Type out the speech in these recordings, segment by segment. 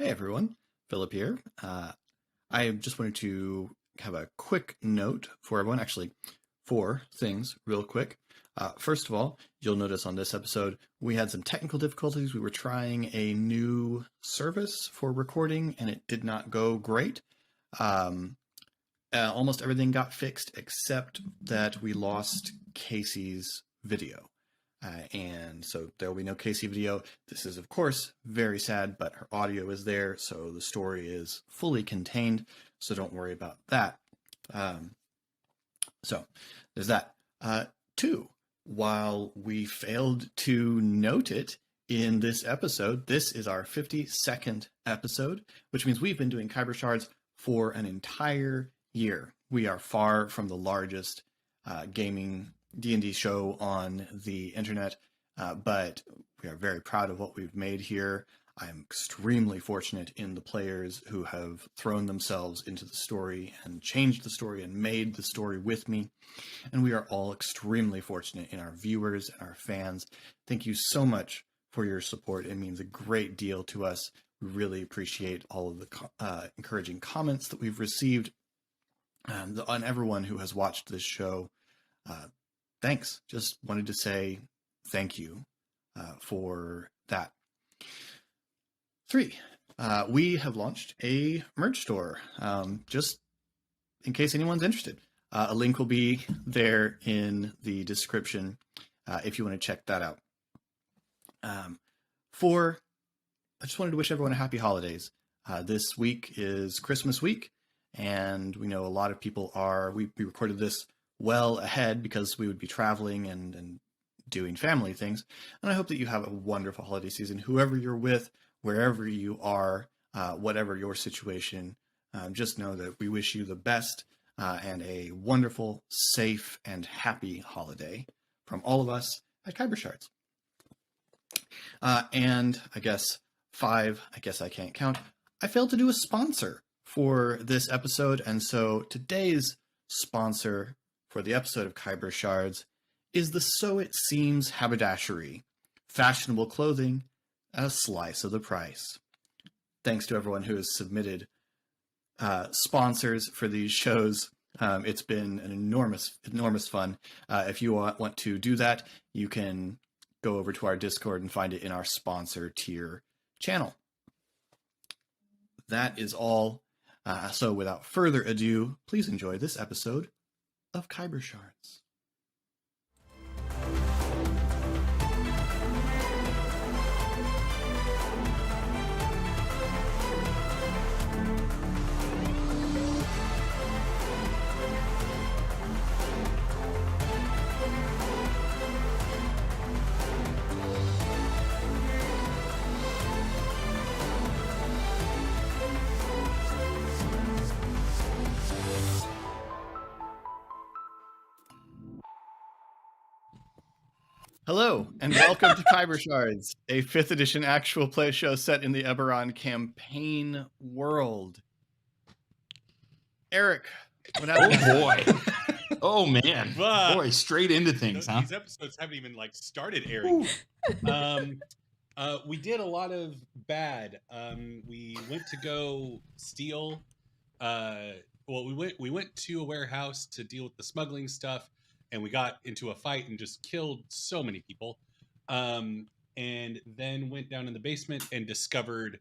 Hey everyone, Philip here. I just wanted to have a quick note for everyone, actually, four things real quick. First of all, you'll notice on this episode, we had some technical difficulties. We were trying a new service for recording and it did not go great. Almost everything got fixed except that we lost Casey's video. And so there will be no Casey video. This is, of course, very sad, but her audio is there, so the story is fully contained, so don't worry about that. So there's that. Two, while we failed to note it in this episode, this is our 52nd episode, which means we've been doing Khyber Shards for an entire year. We are far from the largest gaming D&D show on the internet, but we are very proud of what we've made here. I'm extremely fortunate in the players who have thrown themselves into the story and changed the story and made the story with me. And we are all extremely fortunate in our viewers and our fans. Thank you so much for your support. It means a great deal to us. We really appreciate all of the encouraging comments that we've received on everyone who has watched this show. Thanks. Just wanted to say thank you for that. 3, we have launched a merch store, just in case anyone's interested. A link will be there in the description if you want to check that out. 4, I just wanted to wish everyone a happy holidays. This week is Christmas week, and we know a lot of people are, we recorded this well ahead because we would be traveling and doing family things. And I hope that you have a wonderful holiday season, whoever you're with, wherever you are, whatever your situation. Just know that we wish you the best and a wonderful, safe, and happy holiday from all of us at Khyber Shards. And I guess 5, I guess I can't count. I failed to do a sponsor for this episode, and so today's sponsor for the episode of Khyber Shards is the So It Seems haberdashery, fashionable clothing at a slice of the price. Thanks to everyone who has submitted sponsors for these shows. It's been an enormous fun. If you want to do that, you can go over to our Discord and find it in our sponsor tier channel. That is all. So without further ado, please enjoy this episode of Khyber Shards. Hello, and welcome to Khyber Shards, a 5th edition actual play show set in the Eberron campaign world. Eric, what happened? Oh boy. Oh man. Boy, straight into things, huh? These episodes haven't even started airing yet. We did a lot of bad. We went to go steal. We went to a warehouse to deal with the smuggling stuff. And we got into a fight and just killed so many people. And then went down in the basement and discovered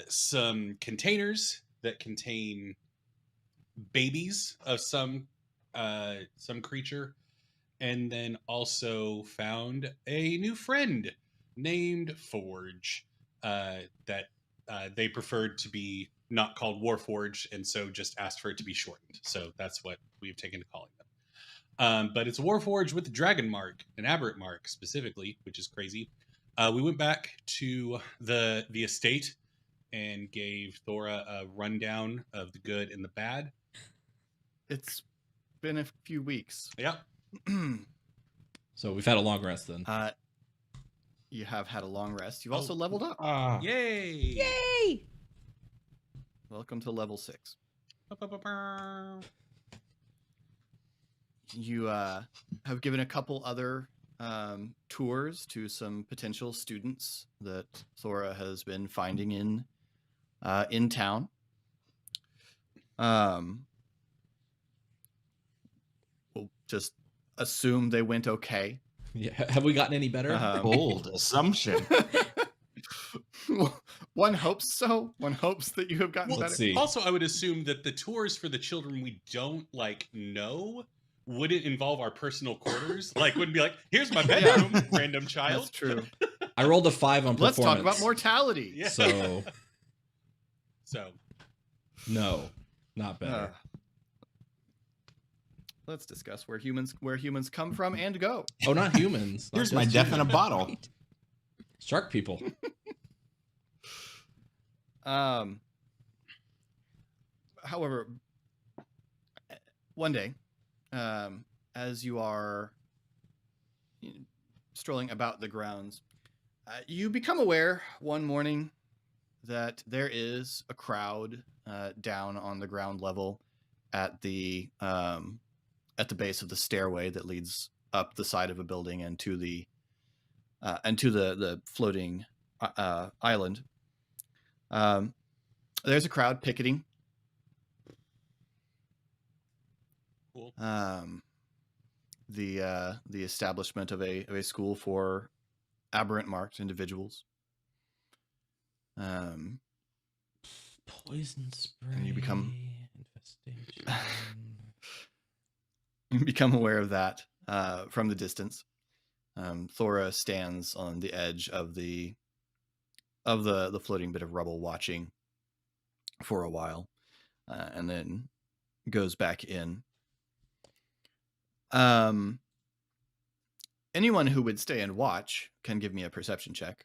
some containers that contain babies of some creature. And then also found a new friend named Forge that they preferred to be not called Warforge, and so just asked for it to be shortened. So that's what we've taken to calling them. But it's a Warforge with the dragon mark, an aberrant mark specifically, which is crazy. We went back to the estate and gave Thora a rundown of the good and the bad. It's been a few weeks. Yeah. So we've had a long rest then. You have had a long rest. You've also leveled up. Yay! Yay! Welcome to level 6. You have given a couple other tours to some potential students that Thora has been finding in town. We'll just assume they went okay. Yeah. Have we gotten any better? Bold assumption. One hopes so. One hopes that you have gotten Well, better. let's see. Also, I would assume that the tours for the children we don't know wouldn't involve our personal quarters. Like, wouldn't be like, here's my bedroom, random child. That's true. I rolled a 5 on Let's performance. talk about mortality. Yeah. So So, no, not better. Let's discuss where humans come from and go. Oh, not humans. Not Here's my just death in a humans. bottle. Shark people. However, one day, as you are strolling about the grounds, you become aware one morning that there is a crowd down on the ground level at the base of the stairway that leads up the side of a building and to the floating island. There's a crowd picketing. cool. The establishment of a school for aberrant marked individuals. Poison spray. And you become- infestation. You become aware of that from the distance. Thora stands on the edge of the floating bit of rubble, watching for a while, and then goes back in. Anyone who would stay and watch can give me a perception check.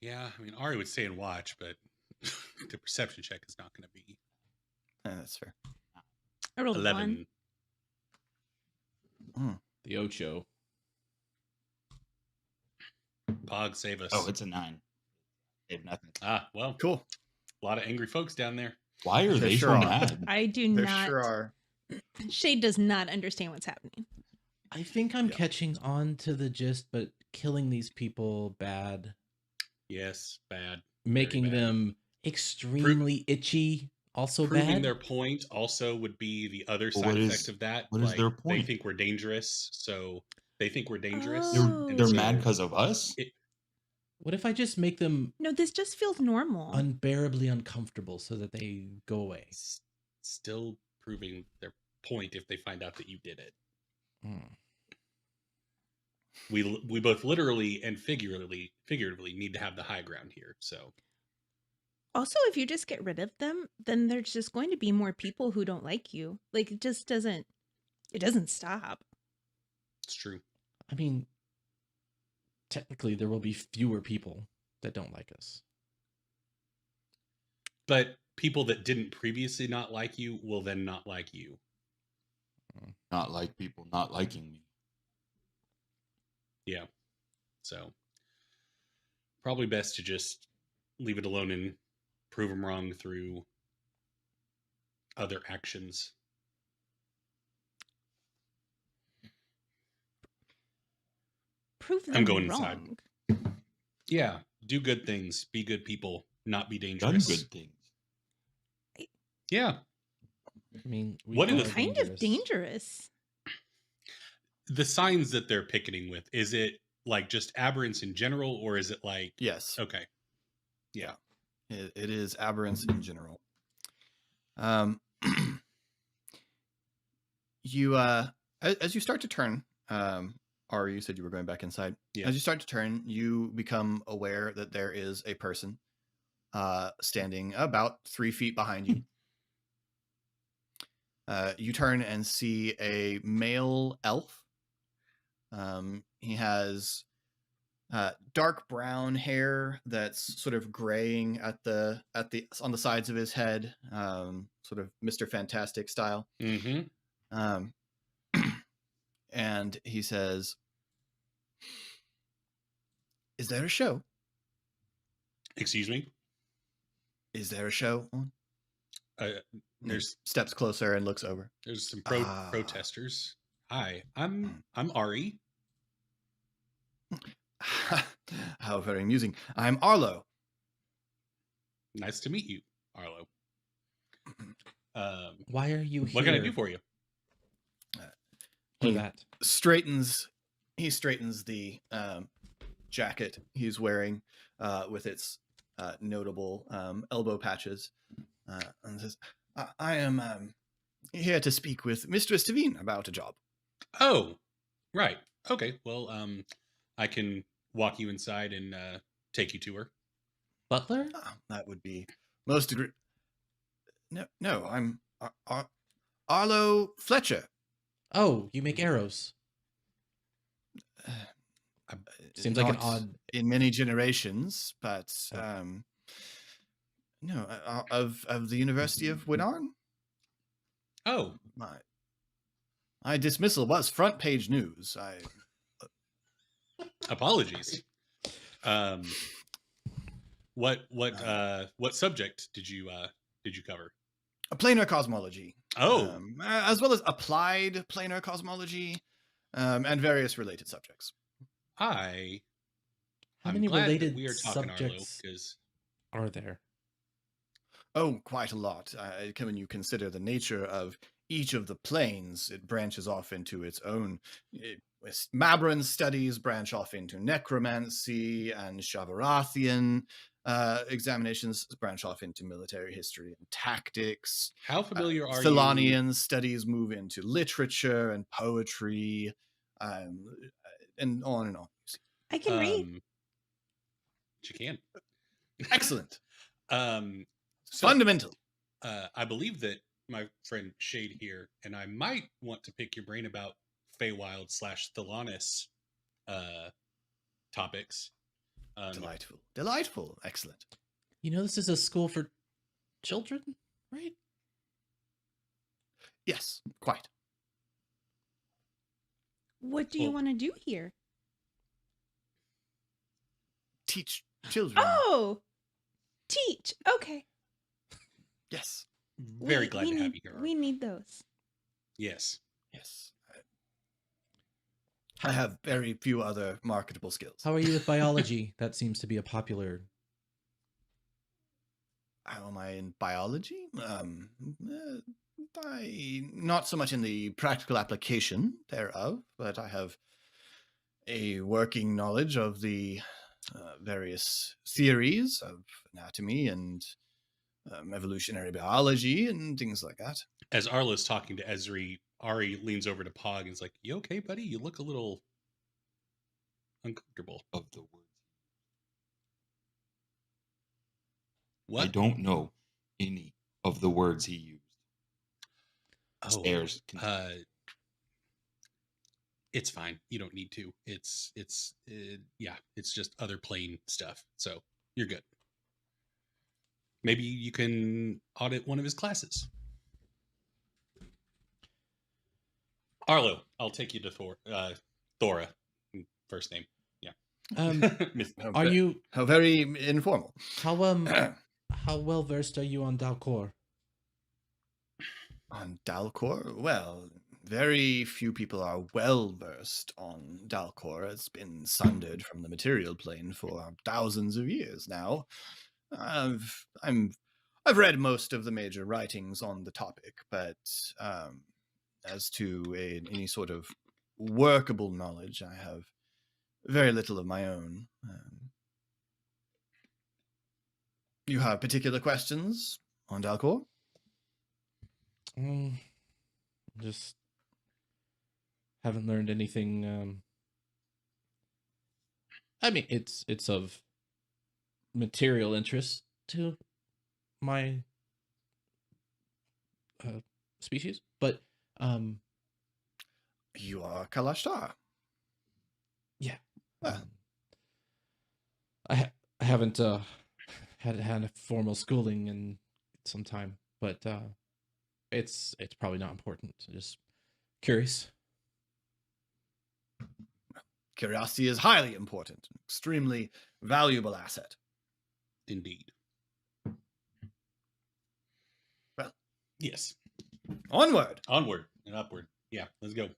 Yeah, I mean, Ari would stay and watch, but the perception check is not going to be That's fair. I rolled 11. 1. The Ocho. Pog, save us. Oh, it's a 9. They have nothing. Ah, well, Cool. a lot of angry folks down there. Why are There they sure so are. mad? I do There not. sure are. Shade does not understand what's happening. I think I'm Yeah. catching on to the gist, but killing these people bad, Yes, bad. making bad. them extremely itchy, also Proving bad. their point also would be the other Well, side what is- effect of that. what is their They point? think we're dangerous, so they think we're dangerous. Oh. They're So- mad because of us? What if I just make them No, this just feels normal. unbearably uncomfortable so that they go away? Still proving their point if they find out that you did it. Hmm. We both literally and figuratively need to have the high ground here. So Also, if you just get rid of them, then there's just going to be more people who don't like you. Like, it just doesn't stop. it's true. I mean, technically, there will be fewer people that don't like us. But people that didn't previously not like you will then not like you. Not like people not liking me. Yeah. So probably best to just leave it alone and prove them wrong through other actions. Prove them I'm going wrong. inside. Yeah. Do good things. Be good people. Not be Done dangerous. good things. Yeah. I mean, we What are is- Kind of dangerous. The signs that they're picketing with, is it like just aberrants in general, or is it like, Yes. okay. Yeah. It is aberrants in general. You as you start to turn, Ari, you said you were going back inside. Yeah. As you start to turn, you become aware that there is a person standing about 3 feet behind you. You turn and see a male elf. He has dark brown hair that's sort of graying on the sides of his head, sort of Mr. Fantastic style. Mm-hmm. And he says, "Is there a show? Excuse me. Is there a show on?" There's Steps closer and looks over. some Ah. protesters. Hi, I'm Ari. How very amusing. I'm Arlo. Nice to meet you, Arlo. Why are you here? What can I do for you? For He that? straightens the jacket he's wearing with its notable elbow patches and says, I am here to speak with Mistress Tavine about a job. Oh, right. Okay. Well, I can walk you inside and take you to her. Butler? That would be most No, I'm Arlo Fletcher. Oh, you make arrows. Seems like an Not odd. in many generations, but Oh. no, of the University of Winarn. Oh, My dismissal was front page news. apologies. What subject did you cover? A planar cosmology. Oh, As well as applied planar cosmology, and various related subjects. How I'm many glad that related we are talking, Arlo, subjects because are there? Oh, quite a lot. When you consider the nature of each of the planes, it branches off into its own. Mabran studies branch off into necromancy, and Shavarathian examinations branch off into military history and tactics. how familiar are Thelonian studies move into literature and poetry, and on and on. I you? can read. You can. Excellent. So, Fundamental. I believe that my friend Shade here and I might want to pick your brain about Feywild / Thelanis topics. Delightful. Excellent. You know, this is a school for children, right? Yes, quite. What do you Well- want to do here? Teach children. Oh, teach. Okay. Yes. Very glad to have you here. We need those. Yes. Yes. I have very few other marketable skills. How are you with biology? That seems to be a popular. How am I in biology? Not so much in the practical application thereof, but I have a working knowledge of the various theories of anatomy and evolutionary biology and things like that. As Arlo's talking to Esri, Ari leans over to Pog and is like, "You okay, buddy? You look a little uncomfortable." Of the words. What? I don't know any of the words he used. Oh, Stares. it's fine. You don't need to. It's just other plane stuff. So you're good. Maybe you can audit one of his classes. Arlo, I'll take you to Thora. First name. Yeah. Are you How very informal. how well versed are you on Dalcor? On Dalcor? Well, very few people are well versed on Dalcor. It's been sundered from the material plane for thousands of years now. I've read most of the major writings on the topic, but as to any sort of workable knowledge, I have very little of my own. You have particular questions on Dalcor? Just haven't learned anything. I mean, it's of material interest to my species, but You are Kalashtar. yeah, Ah. I haven't had a formal schooling in some time, but it's probably not important. Just curious. Curiosity is highly important, extremely valuable asset. Indeed. Well, yes. onward. Onward and upward. Yeah, let's go.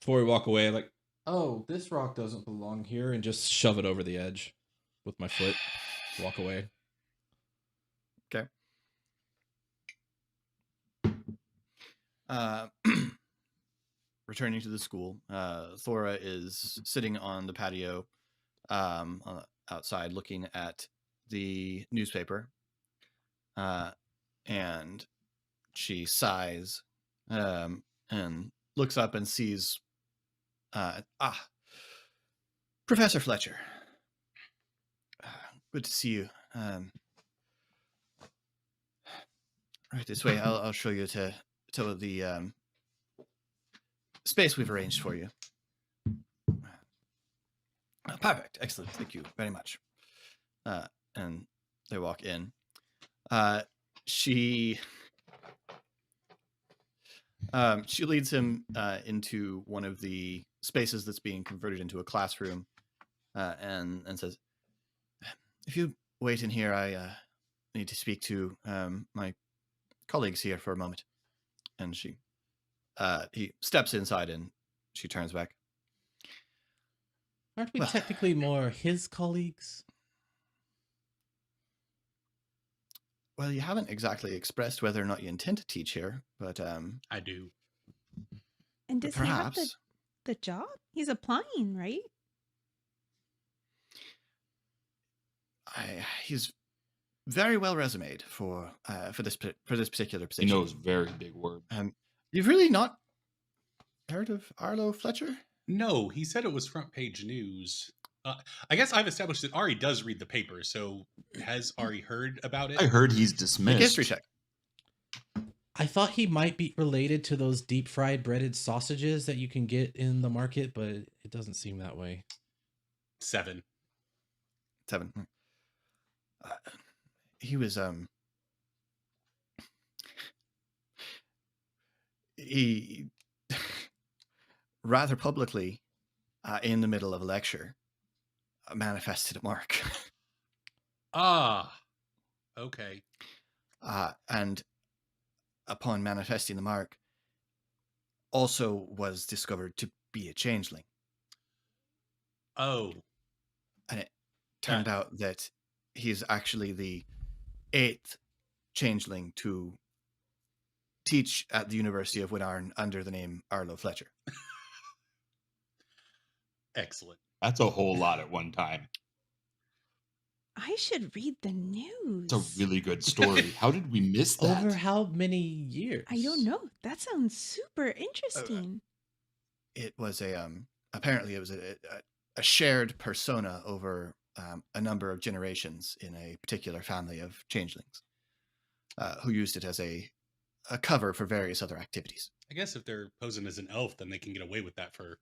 Before we walk away, like, oh, this rock doesn't belong here, and just shove it over the edge with my foot. Walk away. Okay. Returning to the school, Thora is sitting on the patio outside looking at the newspaper. And she sighs and looks up and sees Professor Fletcher. Good to see you. Right this way. I'll show you to the space we've arranged for you. Perfect. Excellent. Thank you very much. And they walk in. She leads him into one of the spaces that's being converted into a classroom, and says, "If you wait in here, I need to speak to my colleagues here for a moment." And he steps inside, and she turns back. Aren't we Well- technically more his colleagues? Well, you haven't exactly expressed whether or not you intend to teach here, but I do. And does he have perhaps. the job? He's applying, right? He's very well resumed for this particular He position. knows very big words. You've really not heard of Arlo Fletcher? No, he said it was front page news. I guess I've established that Ari does read the paper, so has Ari heard about it? I heard he's Make a dismissed. history check. I thought he might be related to those deep fried breaded sausages that you can get in the market, but it doesn't seem that way. 7. 7. He was he rather publicly in the middle of a lecture manifested a mark. Ah, okay. And upon manifesting the mark, also was discovered to be a changeling. Oh, And it turned out that he's actually the 8th changeling to teach at the University of Winarn under the name Arlo Fletcher. excellent. That's a whole lot at one time. I should read the news. It's a really good story. How did we miss that? Over how many years? I don't know. That sounds super interesting. It was apparently it was a shared persona over a number of generations in a particular family of changelings who used it as a cover for various other activities. I guess if they're posing as an elf, then they can get away with that for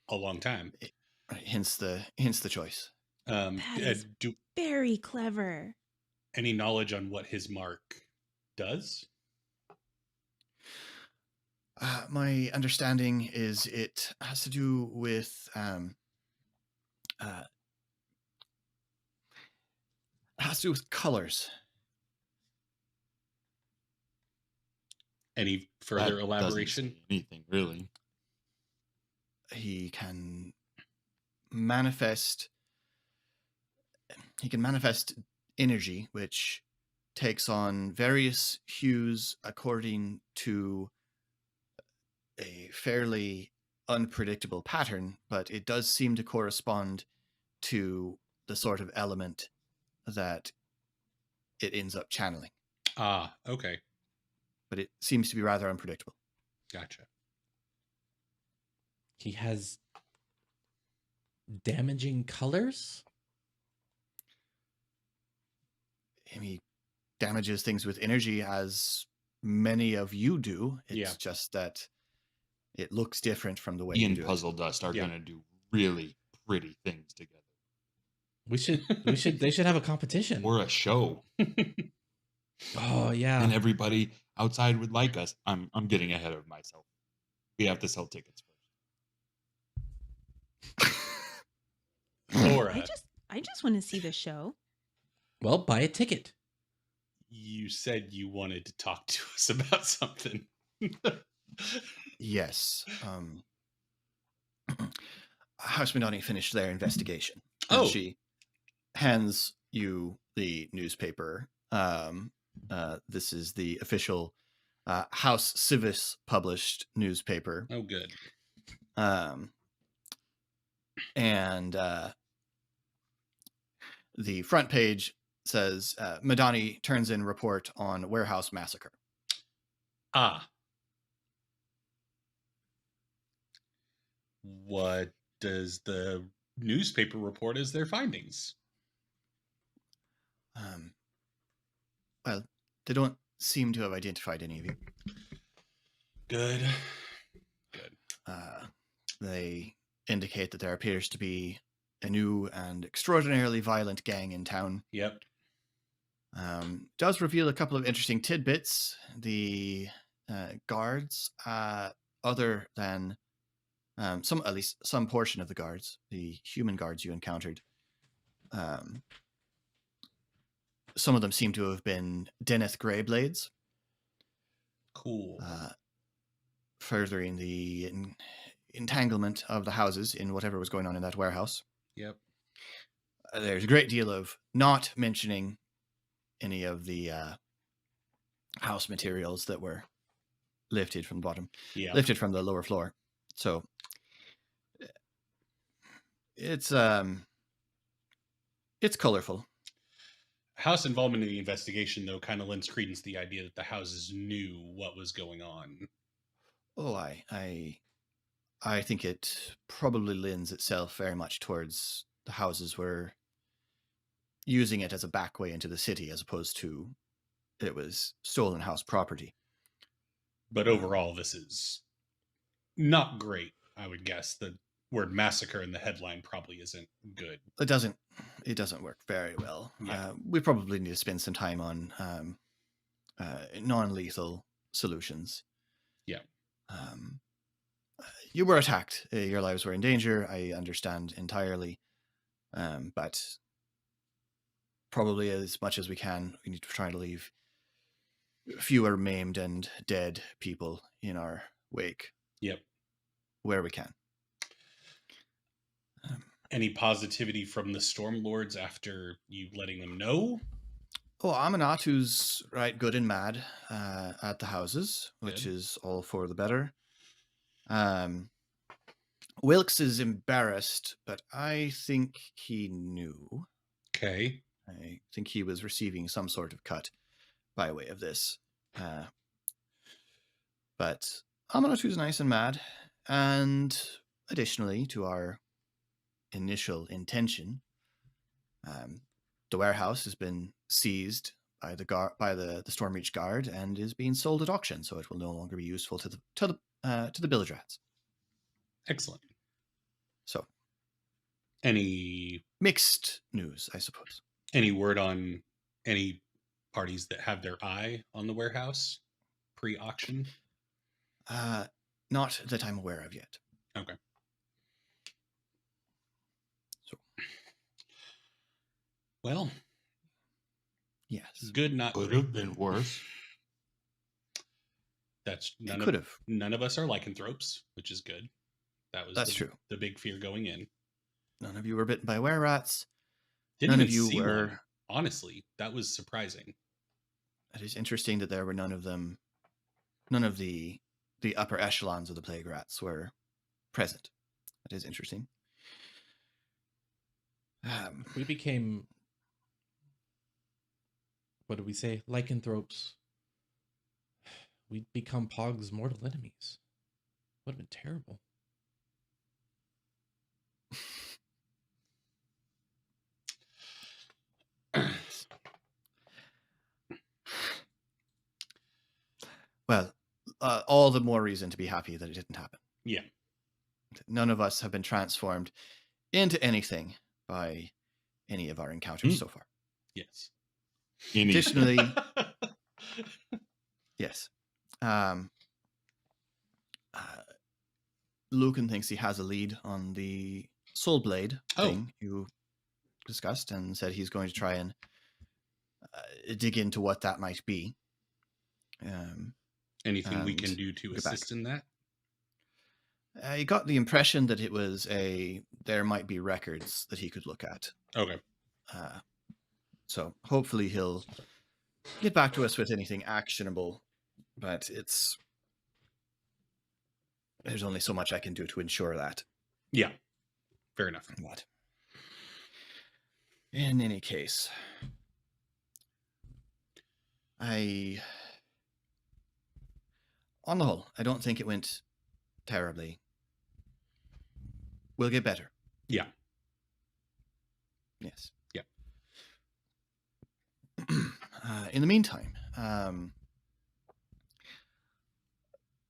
a long time. Hence the choice. That is- Do Very clever. any knowledge on what his mark does? My understanding is it has to do with colors. Any That further doesn't elaboration? say anything really. He can manifest energy, which takes on various hues according to a fairly unpredictable pattern, but it does seem to correspond to the sort of element that it ends up channeling. Ah, okay. But it seems to be rather unpredictable. Gotcha. He has damaging colors? He damages things with energy as many of you do. It's Yeah. just that it looks different from the way He you and do it. Puzzle Dust are Yeah. going to do really pretty things together. They should have a competition. Or a show. Oh yeah. And everybody outside would like us. I'm getting ahead of myself. We have to sell tickets first. Thora, I just want to see the show. Well, buy a ticket. you said you wanted to talk to us about something. Yes. House Madani finished their investigation. Oh. And she hands you the newspaper. This is the official House Civis published newspaper. Oh, good. And the front page says, Madani turns in report on warehouse massacre. Ah. What does the newspaper report as their findings? Well, they don't seem to have identified any of you. Good. They indicate that there appears to be a new and extraordinarily violent gang in town. Yep. Does reveal a couple of interesting tidbits. The guards, other than at least some portion of the guards, the human guards you encountered, some of them seem to have been Deneth Greyblades. Cool. Furthering the entanglement of the houses in whatever was going on in that warehouse. Yep. There's a great deal of not mentioning any of the house materials that were lifted from the bottom, lifted from the lower floor. So it's colorful. House involvement in the investigation, though, kind of lends credence to the idea that the houses knew what was going on. Oh, I think it probably lends itself very much towards the houses were using it as a back way into the city, as opposed to it was stolen house property. But overall, this is not great, I would guess. The word massacre in the headline probably isn't good. It doesn't work very well. Yeah. We probably need to spend some time on non-lethal solutions. Yeah. You were attacked. Your lives were in danger. I understand entirely. But probably as much as we can, we need to try to leave fewer maimed and dead people in our wake. Yep. Where we can. Any positivity from the Stormlords after you letting them know? Oh, Aminatu's right good and mad at the houses, which is all for the better. Wilkes is embarrassed, but I think he knew. Okay. I think he was receiving some sort of cut by way of this. But Aminatu's nice and mad. And additionally to our initial intention, the warehouse has been seized by the Stormreach Guard and is being sold at auction, so it will no longer be useful to the village rats. Excellent. So, any mixed news, I suppose. Any word on any parties that have their eye on the warehouse pre-auction? Not that I'm aware of yet. Okay. So, well, yes, good. Not could have been worse. That's none of us are lycanthropes, which is good. That's true. The big fear going in. None of you were bitten by were-rats. None of you were. One. Honestly, that was surprising. It is interesting that there were none of them. None of the upper echelons of the plague rats were present. That is interesting. We became, what do we say, lycanthropes. We'd become Pog's mortal enemies. Would have been terrible. Well, all the more reason to be happy that it didn't happen. Yeah. None of us have been transformed into anything by any of our encounters so far. Yes. Additionally, yes. Lucan thinks he has a lead on the Soul Blade thing you discussed, and said he's going to try and dig into what that might be. Anything we can do to assist in that? I got the impression that there might be records that he could look at. Okay. So hopefully he'll get back to us with anything actionable, but there's only so much I can do to ensure that. Yeah. Fair enough. But in any case, on the whole, I don't think it went terribly. We'll get better. Yeah. Yes. Yeah. In the meantime,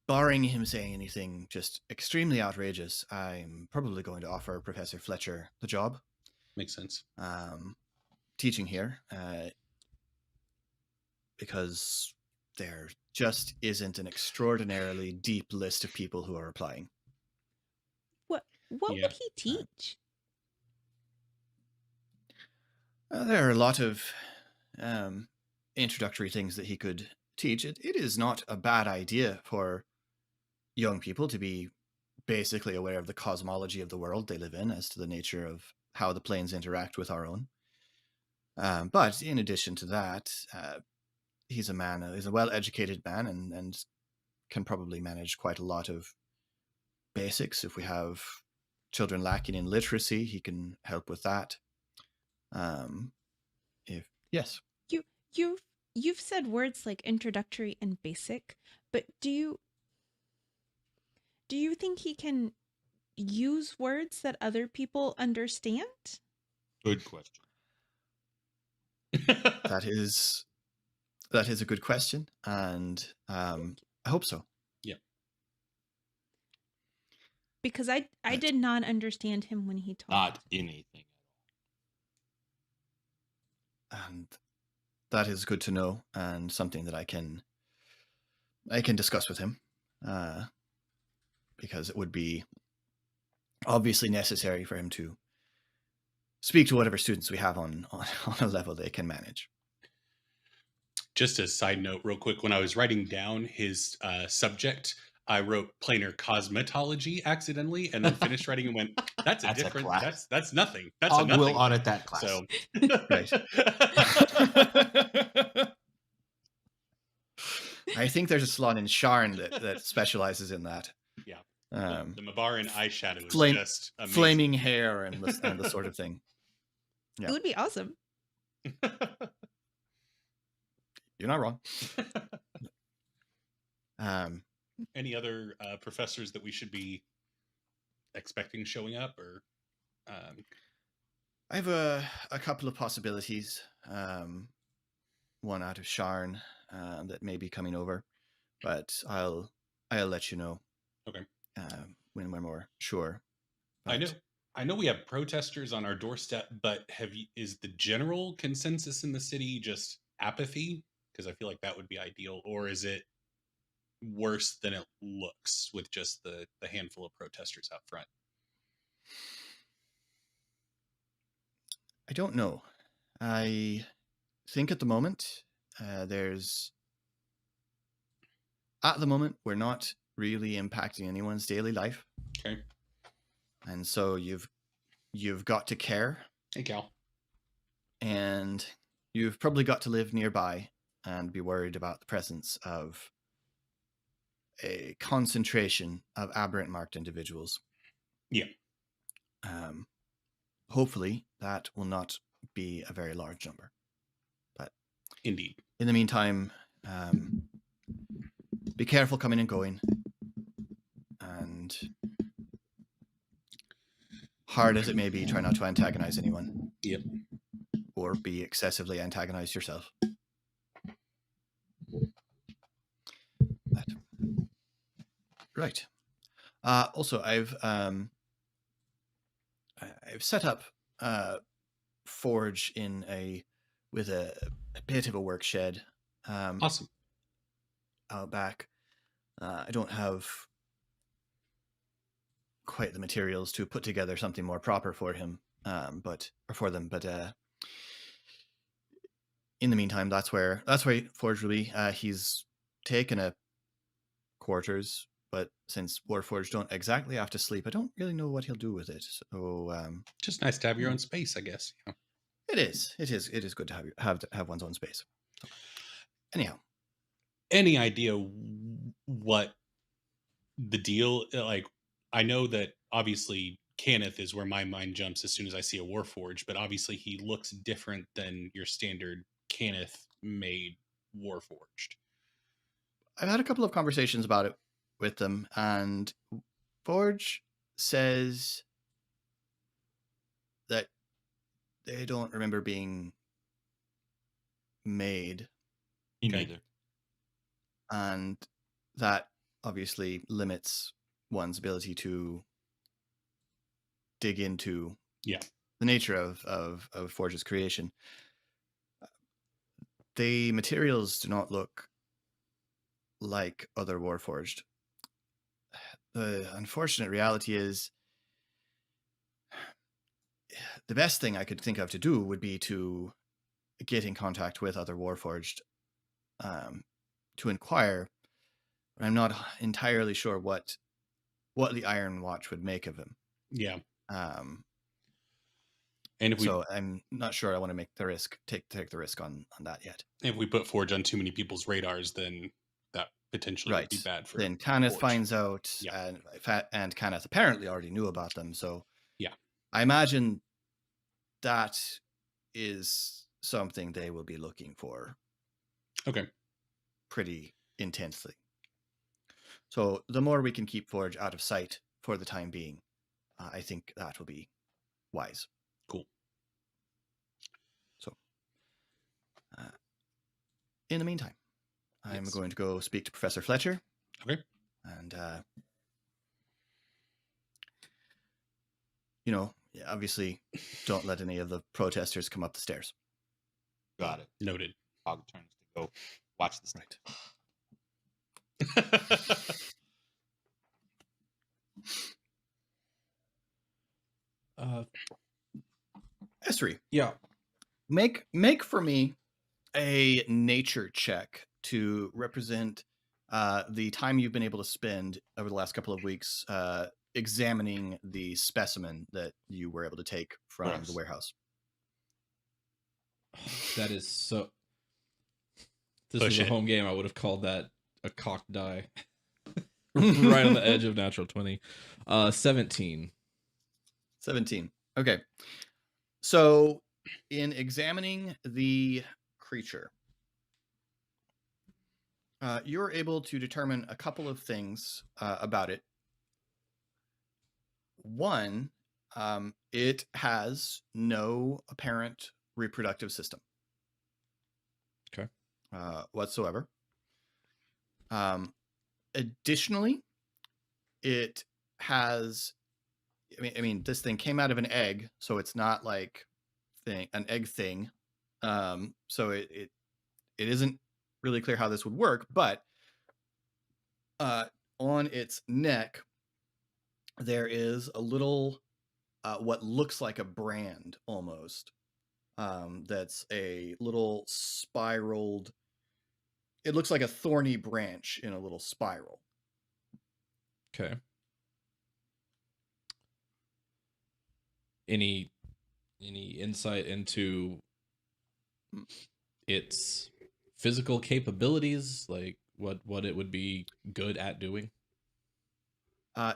barring him saying anything just extremely outrageous, I'm probably going to offer Professor Fletcher the job. Makes sense. Teaching here, because there just isn't an extraordinarily deep list of people who are applying. What Yeah. would he teach? There are a lot of introductory things that he could teach. It is not a bad idea for young people to be basically aware of the cosmology of the world they live in as to the nature of how the planes interact with our own. But in addition to that, he's a well-educated man and can probably manage quite a lot of basics. If we have children lacking in literacy, he can help with that. Yes. You've said words like introductory and basic, but do you think he can use words that other people understand? Good question. That is a good question, and I hope so. Yeah. Because I Right. did not understand him when he talked. Not anything. And that is good to know, and something that I can discuss with him, because it would be obviously necessary for him to speak to whatever students we have on a level they can manage. Just a side note, real quick, when I was writing down his subject, I wrote planar cosmetology accidentally, and then finished writing and went, "That's a That's a different. class. That's nothing. That's a Pog nothing." will audit that class. So, Right. I think there's a salon in Sharn that specializes in that. Yeah. The the Mabaran eyeshadow is flame- just amazing. flaming hair and the sort of thing. Yeah. It would be awesome. You're not wrong. Any other professors that we should be expecting showing up, or? I have a couple of possibilities. One out of Sharn that may be coming over, but I'll let you know. Okay. When we're more sure. I know we have protesters on our doorstep, but is the general consensus in the city just apathy? Because I feel like that would be ideal, or is it worse than it looks with just the handful of protesters out front? I don't know. I think at the moment we're not really impacting anyone's daily life. Okay. And so you've got to care, Hey, Cal. and you've probably got to live nearby and be worried about the presence of a concentration of aberrant marked individuals. Yeah. Hopefully that will not be a very large number. But Indeed. in the meantime, be careful coming and going. And hard as it may be, try not to antagonize anyone. Yep. Or be excessively antagonized yourself. That. Right. Also, I've set up Forge with a bit of a work shed. Awesome. Out back. I don't have quite the materials to put together something more proper for him, but in the meantime, that's where Forge will be. He's taken a quarters, but since Warforged don't exactly have to sleep, I don't really know what he'll do with it. So Just nice to have your own space, I guess. Yeah. it is good to have one's own space. So, anyhow, Any idea what the deal? Like, I know that obviously Kenneth is where my mind jumps as soon as I see a Warforged, but obviously he looks different than your standard Kenneth made Warforged. I've had a couple of conversations about it with them, and Forge says that they don't remember being made, Me Okay. neither. and that obviously limits one's ability to dig into Yeah. the nature of Forge's creation. The materials do not look like other Warforged. The unfortunate reality is the best thing I could think of to do would be to get in contact with other Warforged to inquire. But I'm not entirely sure what the Iron Watch would make of him. Yeah. Um, And if we so I'm not sure I want to make the risk, take the risk on that yet. put Forge on too many people's radars, then that potentially would be bad for Then Kenneth Forge. finds out, Yeah. and Kenneth apparently already knew about them. So Yeah. I imagine that is something they will be looking for Okay. pretty intensely. So the more we can keep Forge out of sight for the time being, I think that will be wise. Cool. So in the meantime, I'm Yes. going to go speak to Professor Fletcher. Okay. And obviously don't let any of the protesters come up the stairs. Got it. Noted. Pog turns to go watch this. Right. Esri, Yeah. make for me a nature check to represent the time you've been able to spend over the last couple of weeks examining the specimen that you were able to take from Yes. the warehouse. That is so. This Push was a it. home game. I would have called that a cocked die. Right on the edge of natural 20. 17. 17. Okay. So in examining the creature, you're able to determine a couple of things about it. One, it has no apparent reproductive system. Okay. Whatsoever. Additionally, it has. I mean, this thing came out of an egg, so it's not like an egg thing. So it isn't really clear how this would work, but on its neck there is a little what looks like a brand almost. That's a little spiraled. It looks like a thorny branch in a little spiral. Okay. Any insight into its physical capabilities, like what it would be good at doing?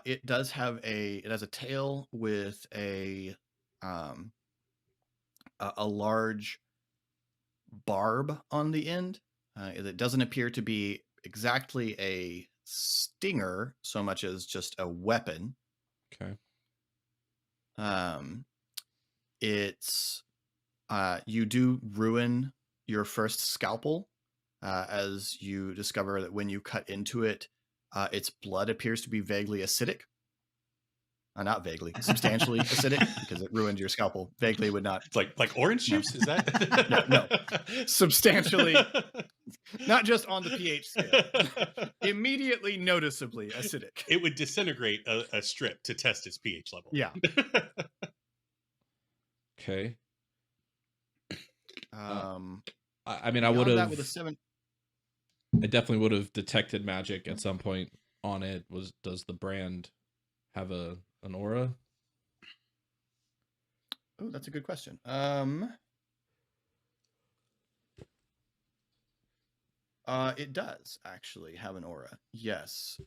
It does have it has a tail with a large barb on the end. It doesn't appear to be exactly a stinger so much as just a weapon. Okay. It's you do ruin your first scalpel as you discover that when you cut into it, its blood appears to be vaguely acidic. Not vaguely, substantially acidic, because it ruined your scalpel. Vaguely would not. It's like orange No. juice? Is that No. Substantially, not just on the pH scale. Immediately noticeably acidic. It would disintegrate a strip to test its pH level. Yeah. Okay. I mean, I beyond would that have. with a 7. I definitely would have detected magic at some point on it does the brand have an aura? Oh, that's a good question. It does actually have an aura. Yes.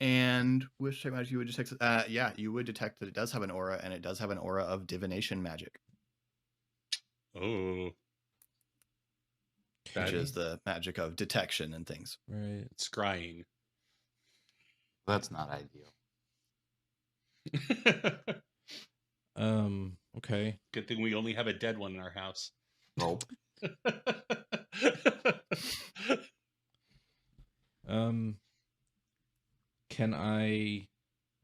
And which type magic you would detect? Yeah, you would detect that it does have an aura, and it does have an aura of divination magic, Oh, which is the magic of detection and things. Right. scrying. That's not ideal. Okay. Good thing we only have a dead one in our house. Nope. Can I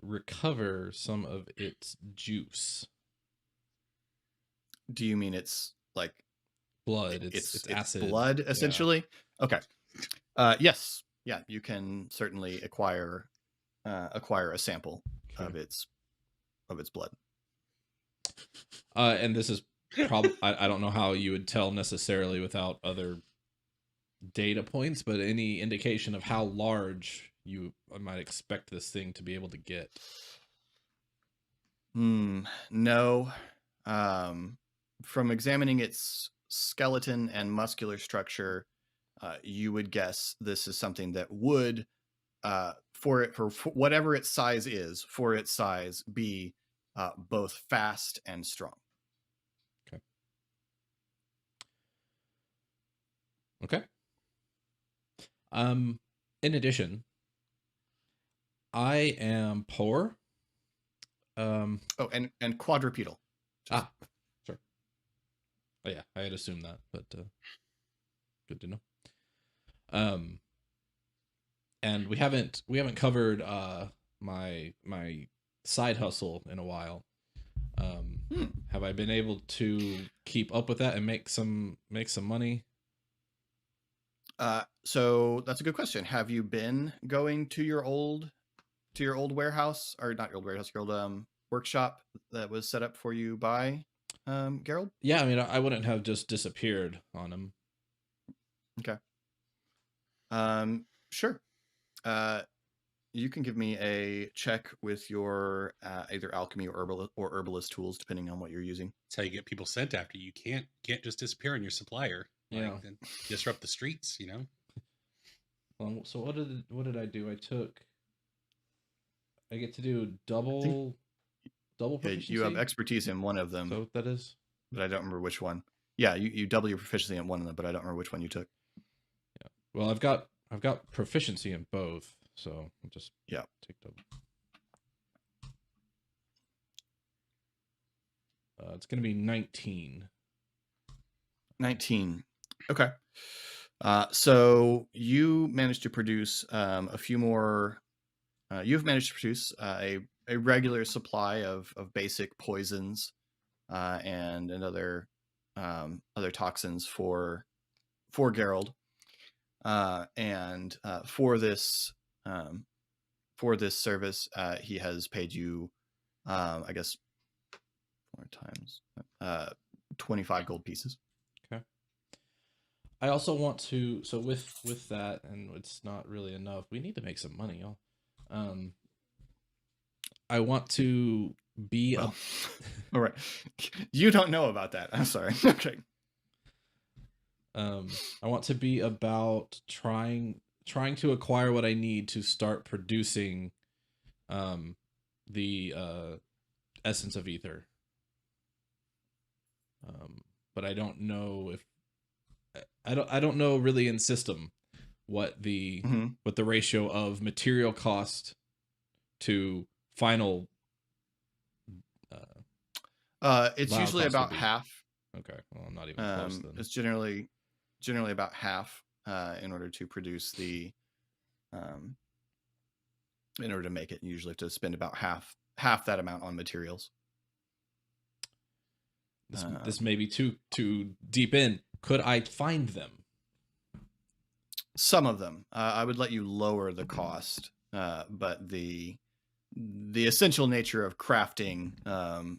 recover some of its juice? Do you mean it's like Blood. It's acid. blood, Yeah. essentially? Okay. Yes. Yeah, you can certainly acquire a sample Okay. of its blood. And this is probably I don't know how you would tell necessarily without other data points, but any indication of how large I might expect this thing to be able to get? No. From examining its skeleton and muscular structure, you would guess this is something that would, for whatever its size is, for its size, be both fast and strong. Okay. In addition, I am poor. Oh, and quadrupedal. Sure. Oh yeah, I had assumed that, but good to know. And we haven't covered my side hustle in a while. Have I been able to keep up with that and make some money? So that's a good question. Have you been going to your old warehouse, or not your old warehouse, your old workshop that was set up for you by Gerald? Yeah, I mean, I wouldn't have just disappeared on him. Okay. Sure. You can give me a check with your either alchemy or herbalist tools, depending on what you're using. That's how you get people sent after you. You can't just disappear on your supplier. Yeah. And disrupt the streets, Well, so what did I do? I get to do double proficiency. You have expertise in one of them. Is that what that is? But I don't remember which one. Yeah, you double your proficiency in one of them, but I don't remember which one you took. Yeah. Well, I've got proficiency in both, so I'll just take double. It's going to be 19. 19. Okay. So you managed to produce a few more. You've managed to produce a regular supply of basic poisons and other toxins for Gerald, and for this service, he has paid you, I guess, 4 times 25 gold pieces. Okay. I also want to, so with that, and it's not really enough. We need to make some money, y'all. I want to be all right. You don't know about that. I'm sorry. Okay. I want to be about trying to acquire what I need to start producing the essence of ether. But I don't know if I don't know really in system what the ratio of material cost to final it's usually about half. Okay, well, I'm not even close then. It's generally about half in order to produce the in order to make it. You usually have to spend about half that amount on materials. This may be too deep in. Could I find them? Some of them. I would let you lower the cost, but the essential nature of crafting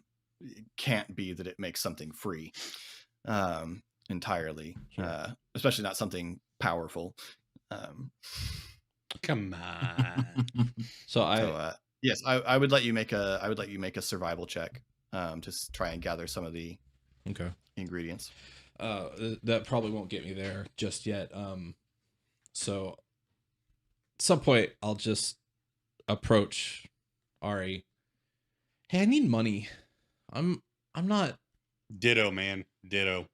can't be that it makes something free entirely, Sure. Especially not something powerful. Come on. So I So yes, I would let you make a survival check to try and gather some of the okay. ingredients. That probably won't get me there just yet. So at some point I'll just approach Ari. Hey, I need money. I'm not. Ditto, man. Ditto.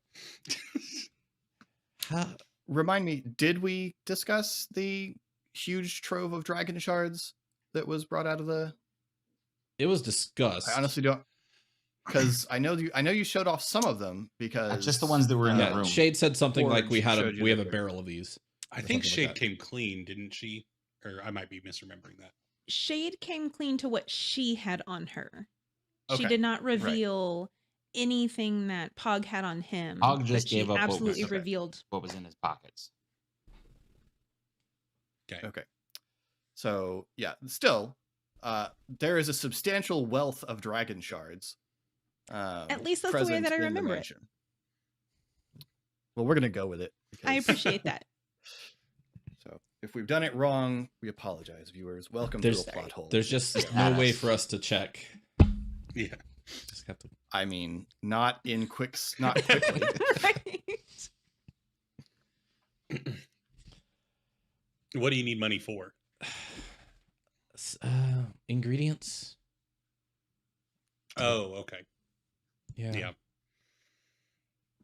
Remind me, did we discuss the huge trove of dragon shards that was brought out of the? It was discussed. I honestly don't, because I know you showed off some of them because just the ones that were in that Yeah, room. Shade said something like Forge we have showed you a that barrel of these. I or think something like Shade that. came clean, didn't she? Or I might be misremembering that. Shade came clean to what she had on her. She Okay, did not reveal anything that Pog had on him. Pog just but she gave up what was- absolutely Okay. revealed. What was in his pockets? Okay. So yeah, still, there is a substantial wealth of dragon shards. At least that's the way present that I in the remember it. mansion. Well, we're gonna go with it. I because- appreciate that. So if we've done it wrong, we apologize, viewers. Welcome to a plot hole. There's just Yeah. no way for us to check. Yeah. Just have to. I mean, not quickly. Right. What do you need money for? Ingredients. Oh, okay. Yeah. Yeah.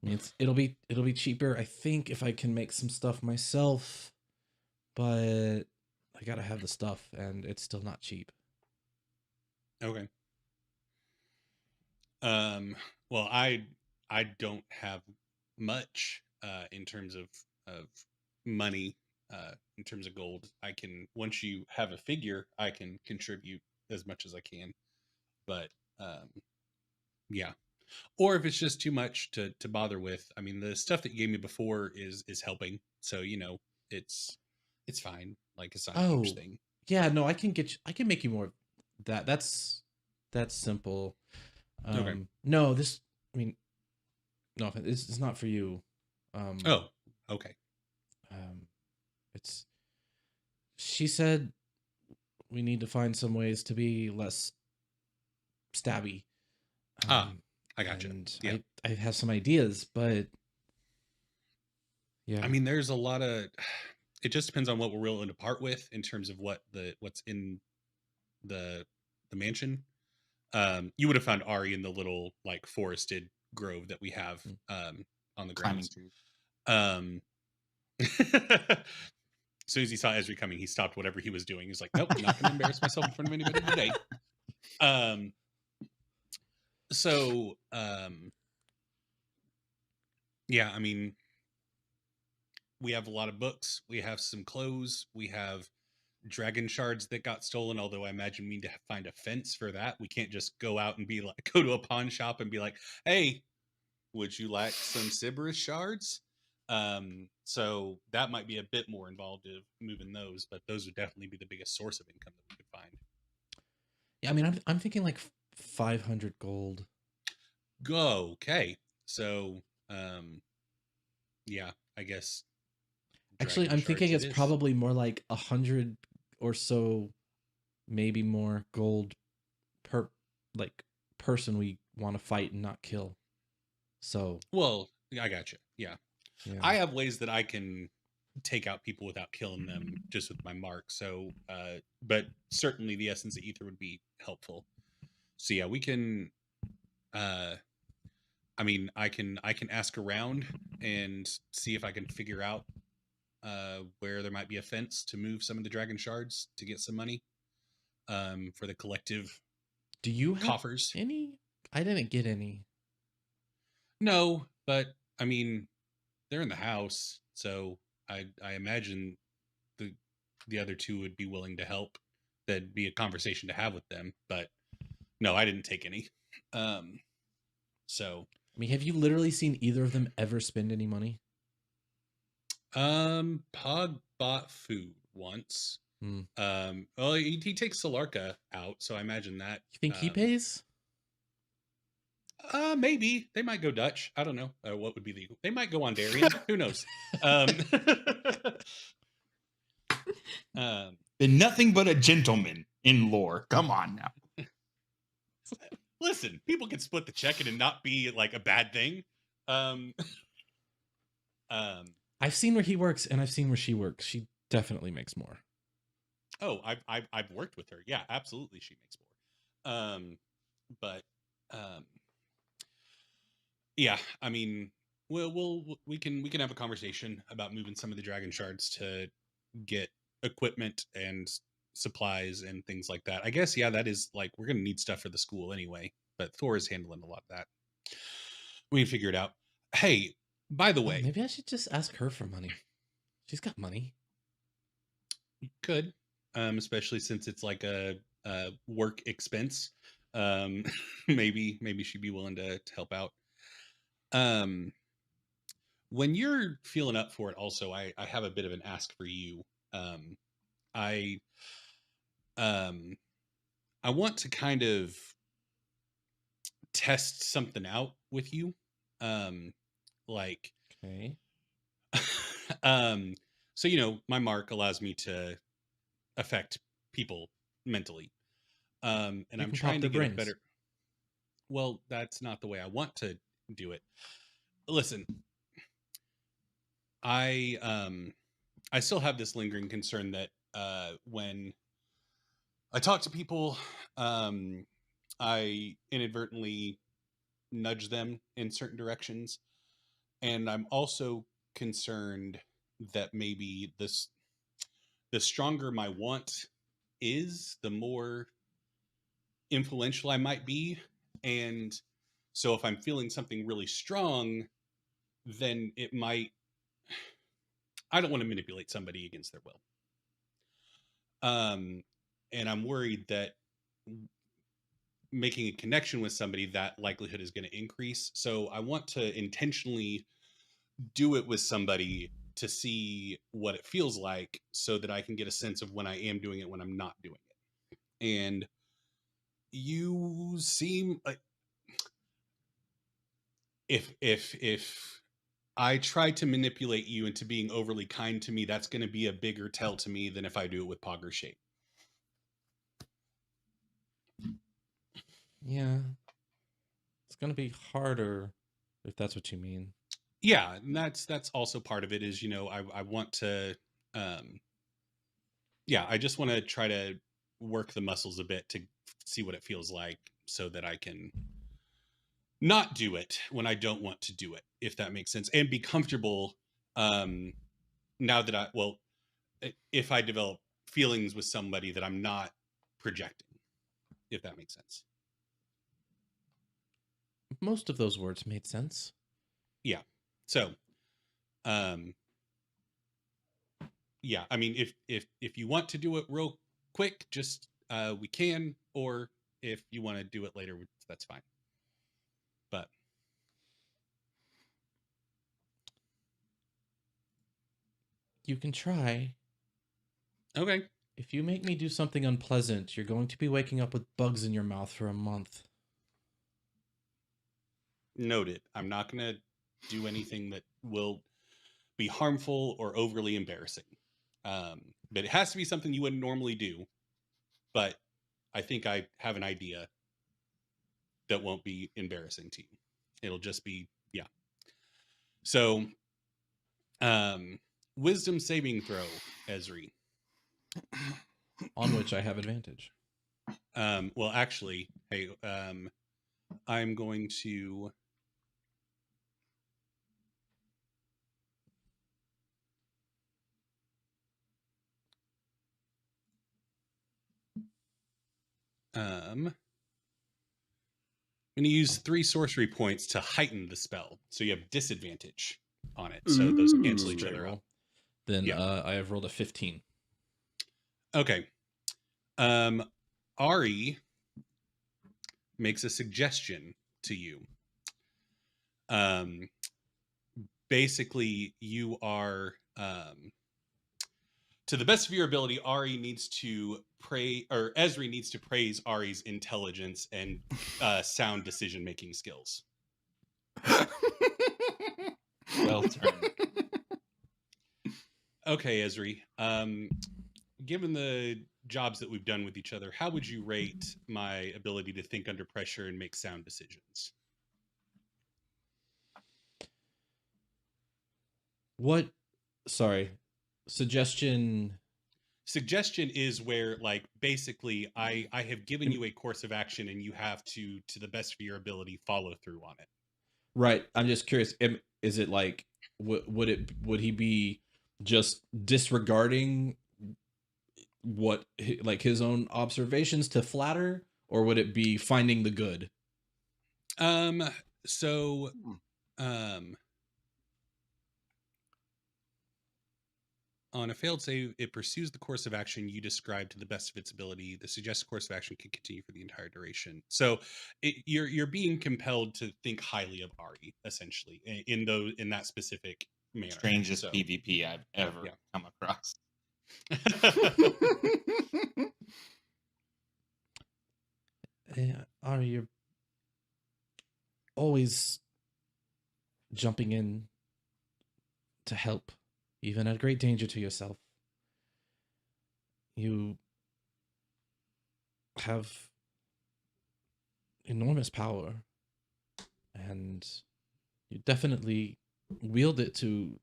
I mean, it'll be cheaper, I think, if I can make some stuff myself, but I gotta have the stuff, and it's still not cheap. Okay. Well, I don't have much in terms of money in terms of gold. I can, once you have a figure, I can contribute as much as I can. But yeah. Or if it's just too much to bother with, I mean, the stuff that you gave me before is helping. So, you know, it's fine. Like, it's not a huge thing. Yeah, no, I can make you more. That's simple. Okay. No, I mean, no, it's not for you. Oh, okay. She said we need to find some ways to be less stabby. I gotcha. And Yeah. I have some ideas, but yeah. I mean, there's a lot of, it just depends on what we're willing to part with in terms of what's in the mansion. You would have found Ari in the little like forested grove that we have on the Climbing grounds. trees. As soon as he saw Esri coming, he stopped whatever he was doing. He's like, nope, I'm not going to embarrass myself in front of anybody today. Yeah, I mean, we have a lot of books. We have some clothes. We have dragon shards that got stolen, although I imagine we need to find a fence for that. We can't just go out and be like, go to a pawn shop and be like, hey, would you like some Sybaris shards? So that might be a bit more involved of moving those, but those would definitely be the biggest source of income that we could find. Yeah, I mean, I'm thinking like 500 gold. Go. Okay. So, yeah, I guess. Actually, dragon I'm thinking shards it's it is. probably more like 100 or so, maybe more gold per like person we want to fight and not kill. So, Well, I got you. Yeah. yeah. I have ways that I can take out people without killing them just with my mark. So, but certainly the essence of ether would be helpful. So yeah, we can, I mean, I can ask around and see if I can figure out, where there might be a fence to move some of the dragon shards to get some money, for the collective Do you have coffers. any? I didn't get any. No, but I mean, they're in the house, so I imagine the other two would be willing to help. That'd be a conversation to have with them. But no, I didn't take any. So I mean, have you literally seen either of them ever spend any money? Pog bought food once. Hmm. Well, he takes Solarka out, so I imagine that. You think he pays? Maybe they might go Dutch. I don't know. What would be legal? They might go on Darien. Who knows? Been nothing but a gentleman in lore. Come on now. Listen, people can split the check and it not be like a bad thing. I've seen where he works and I've seen where she works. She definitely makes more. Oh, I've worked with her. Yeah, absolutely, she makes more. But yeah, I mean, we can have a conversation about moving some of the dragon shards to get equipment and supplies and things like that. I guess, yeah, that is like, we're gonna need stuff for the school anyway, but Thor is handling a lot of that. We can figure it out. Hey, by the way, Maybe I should just ask her for money. She's got money. you could, especially since it's like a work expense. Maybe she'd be willing to help out. When you're feeling up for it, also, I have a bit of an ask for you. I want to kind of test something out with you. Like, Okay. so my mark allows me to affect people mentally. And You I'm can trying pop to their get a brains. better. Well, that's not the way I want to do it. Listen, I still have this lingering concern that when I talk to people, I inadvertently nudge them in certain directions, and I'm also concerned that maybe the stronger my want is, the more influential I might be. And so if I'm feeling something really strong, then it might, I don't want to manipulate somebody against their will. And I'm worried that making a connection with somebody, that likelihood is going to increase. So I want to intentionally do it with somebody to see what it feels like, so that I can get a sense of when I am doing it, when I'm not doing it. And you seem like, if I try to manipulate you into being overly kind to me, that's going to be a bigger tell to me than if I do it with Pog or Shape. Yeah. It's going to be harder if that's what you mean. Yeah, and that's also part of it is, I want to, yeah, I just want to try to work the muscles a bit to see what it feels like, so that I can not do it when I don't want to do it, if that makes sense, and be comfortable. Now that if I develop feelings with somebody, that I'm not projecting, if that makes sense. Most of those words made sense. Yeah. So, yeah, I mean, if you want to do it real quick, just we can, or if you want to do it later, that's fine. But You can try. okay, If you make me do something unpleasant, you're going to be waking up with bugs in your mouth for a month. noted. I'm not going to do anything that will be harmful or overly embarrassing. But it has to be something you wouldn't normally do. But I think I have an idea that won't be embarrassing to you. It'll just be, yeah. So, wisdom saving throw, Esri. On which I have advantage. Well, actually, hey, I'm going to. I'm going to use 3 sorcery points to heighten the spell, so you have disadvantage on it. So those cancel each Straight other roll. out. Then Yeah. I have rolled a 15. Okay. Ari makes a suggestion to you. Basically, you are, to the best of your ability, Ari needs to Esri needs to praise Ari's intelligence and sound decision-making skills. Well turned. Okay, Esri. given the jobs that we've done with each other, how would you rate my ability to think under pressure and make sound decisions? What? Sorry. Suggestion. Suggestion is where, like, basically I have given you a course of action and you have to the best of your ability, follow through on it. Right. I'm just curious. Is it like, would he be just disregarding what like his own observations to flatter, or would it be finding the good? So on a failed save, it pursues the course of action you described to the best of its ability. The suggested course of action can continue for the entire duration. So you're being compelled to think highly of Ari, essentially, in that specific manner. Strangest PvP I've ever come across. Ari, you're always jumping in to help, even at great danger to yourself. You have enormous power, and you definitely wield it to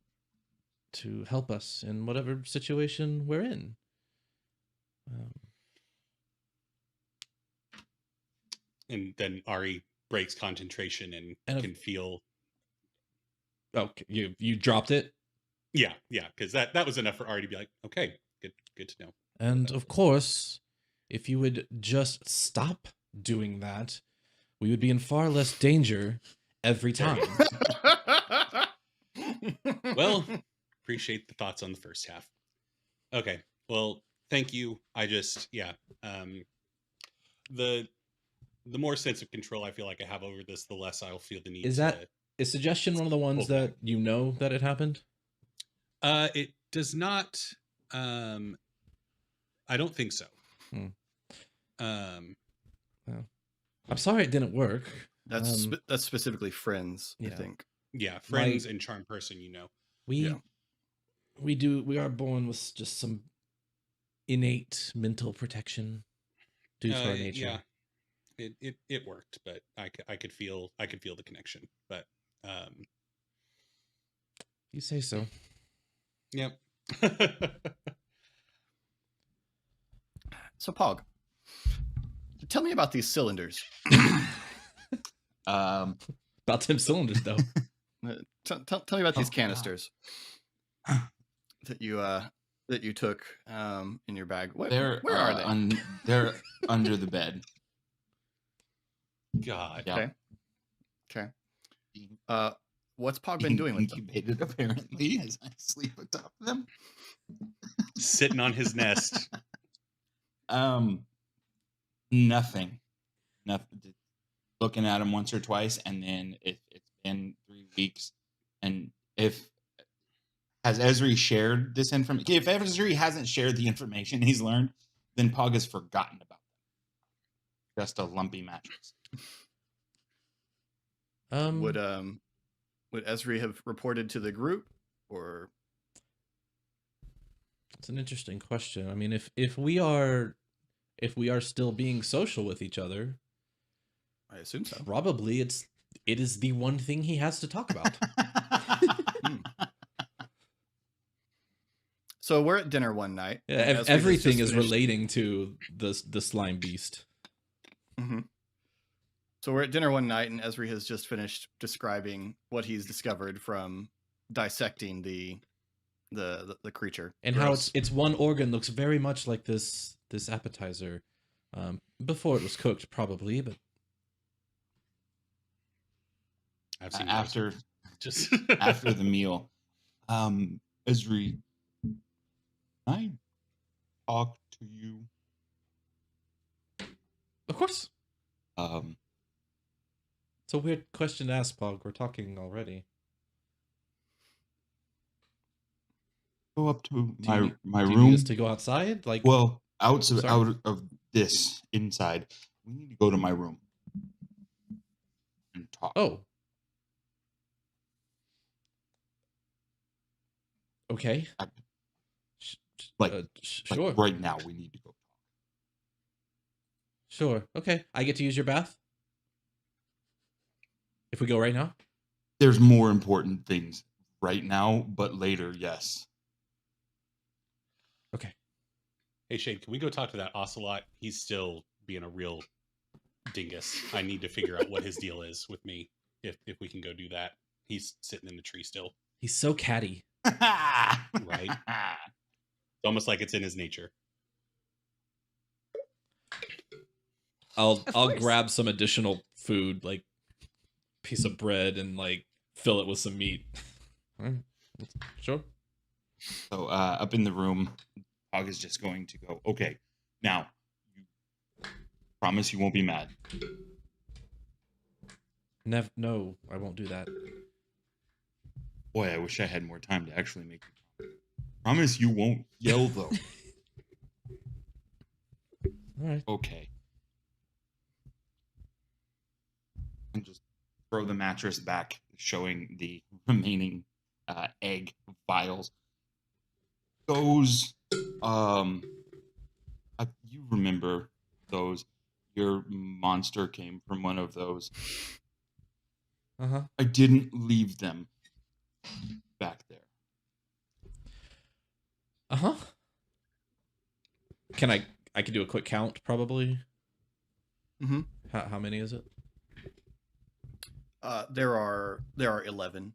help us in whatever situation we're in. And then Ari breaks concentration and can feel. Oh, you dropped it? Yeah, because that was enough for Ari to be like, okay, good to know. And of course, if you would just stop doing that, we would be in far less danger every time. Well, appreciate the thoughts on the first half. Okay, well, thank you. I just, the more sense of control I feel like I have over this, the less I'll feel the need Is suggestion one of the ones that you know that it happened? It does not. I don't think so. I'm sorry it didnn't work. That's specifically friends, I think. Yeah, friends and charm person, We are born with just some innate mental protection due to our nature. Yeah, it worked, but I could feel the connection. But you say so. Yep. So Pog, tell me about these cylinders. About them cylinders, though. Tell me about these canisters that you took in your bag. Where are they? They're under the bed. God. Yeah. Okay. What's Pog been doing with them? Incubated, apparently, as I sleep atop them. Sitting on his nest. Nothing. Looking at him once or twice, and then it's been 3 weeks. And has Esri shared this information? If Esri hasn't shared the information he's learned, then Pog has forgotten about them. Just a lumpy mattress. Would Esri have reported to the group, or? It's an interesting question. I mean, if we are still being social with each other, I assume so. Probably it is the one thing he has to talk about. So we're at dinner one night. Yeah, everything is relating to the slime beast. Mm-hmm. So we're at dinner one night, and Esri has just finished describing what he's discovered from dissecting the creature, and how its one organ looks very much like this appetizer. Before it was cooked, probably, but I've seen after the meal, Esri, can I talk to you? Of course. It's a weird question to ask, Pog. We're talking already. Go up to my room. Do you need us to go outside? Out of this, inside. We need to go to my room and talk. Oh. Okay. Sure. Like right now, we need to go. Sure. Okay. I get to use your bath? If we go right now? There's more important things right now, but later, yes. Okay. Hey, Shade, can we go talk to that ocelot? He's still being a real dingus. I need to figure out what his deal is with me, if we can go do that. He's sitting in the tree still. He's so catty. Right? It's almost like it's in his nature. I'll course. grab some additional food, like piece of bread, and like fill it with some meat. All right. Sure. So up in the room, Pog is just going to go, okay, now, you promise you won't be mad. No, I won't do that. Boy, I wish I had more time to actually make you promise you won't yell, though. All right. Okay. And just throw the mattress back, showing the remaining egg vials. Those, you remember those. Your monster came from one of those. Uh-huh. I didn't leave them back there. Uh-huh. I could do a quick count, probably. Mm-hmm. How many is it? There are 11.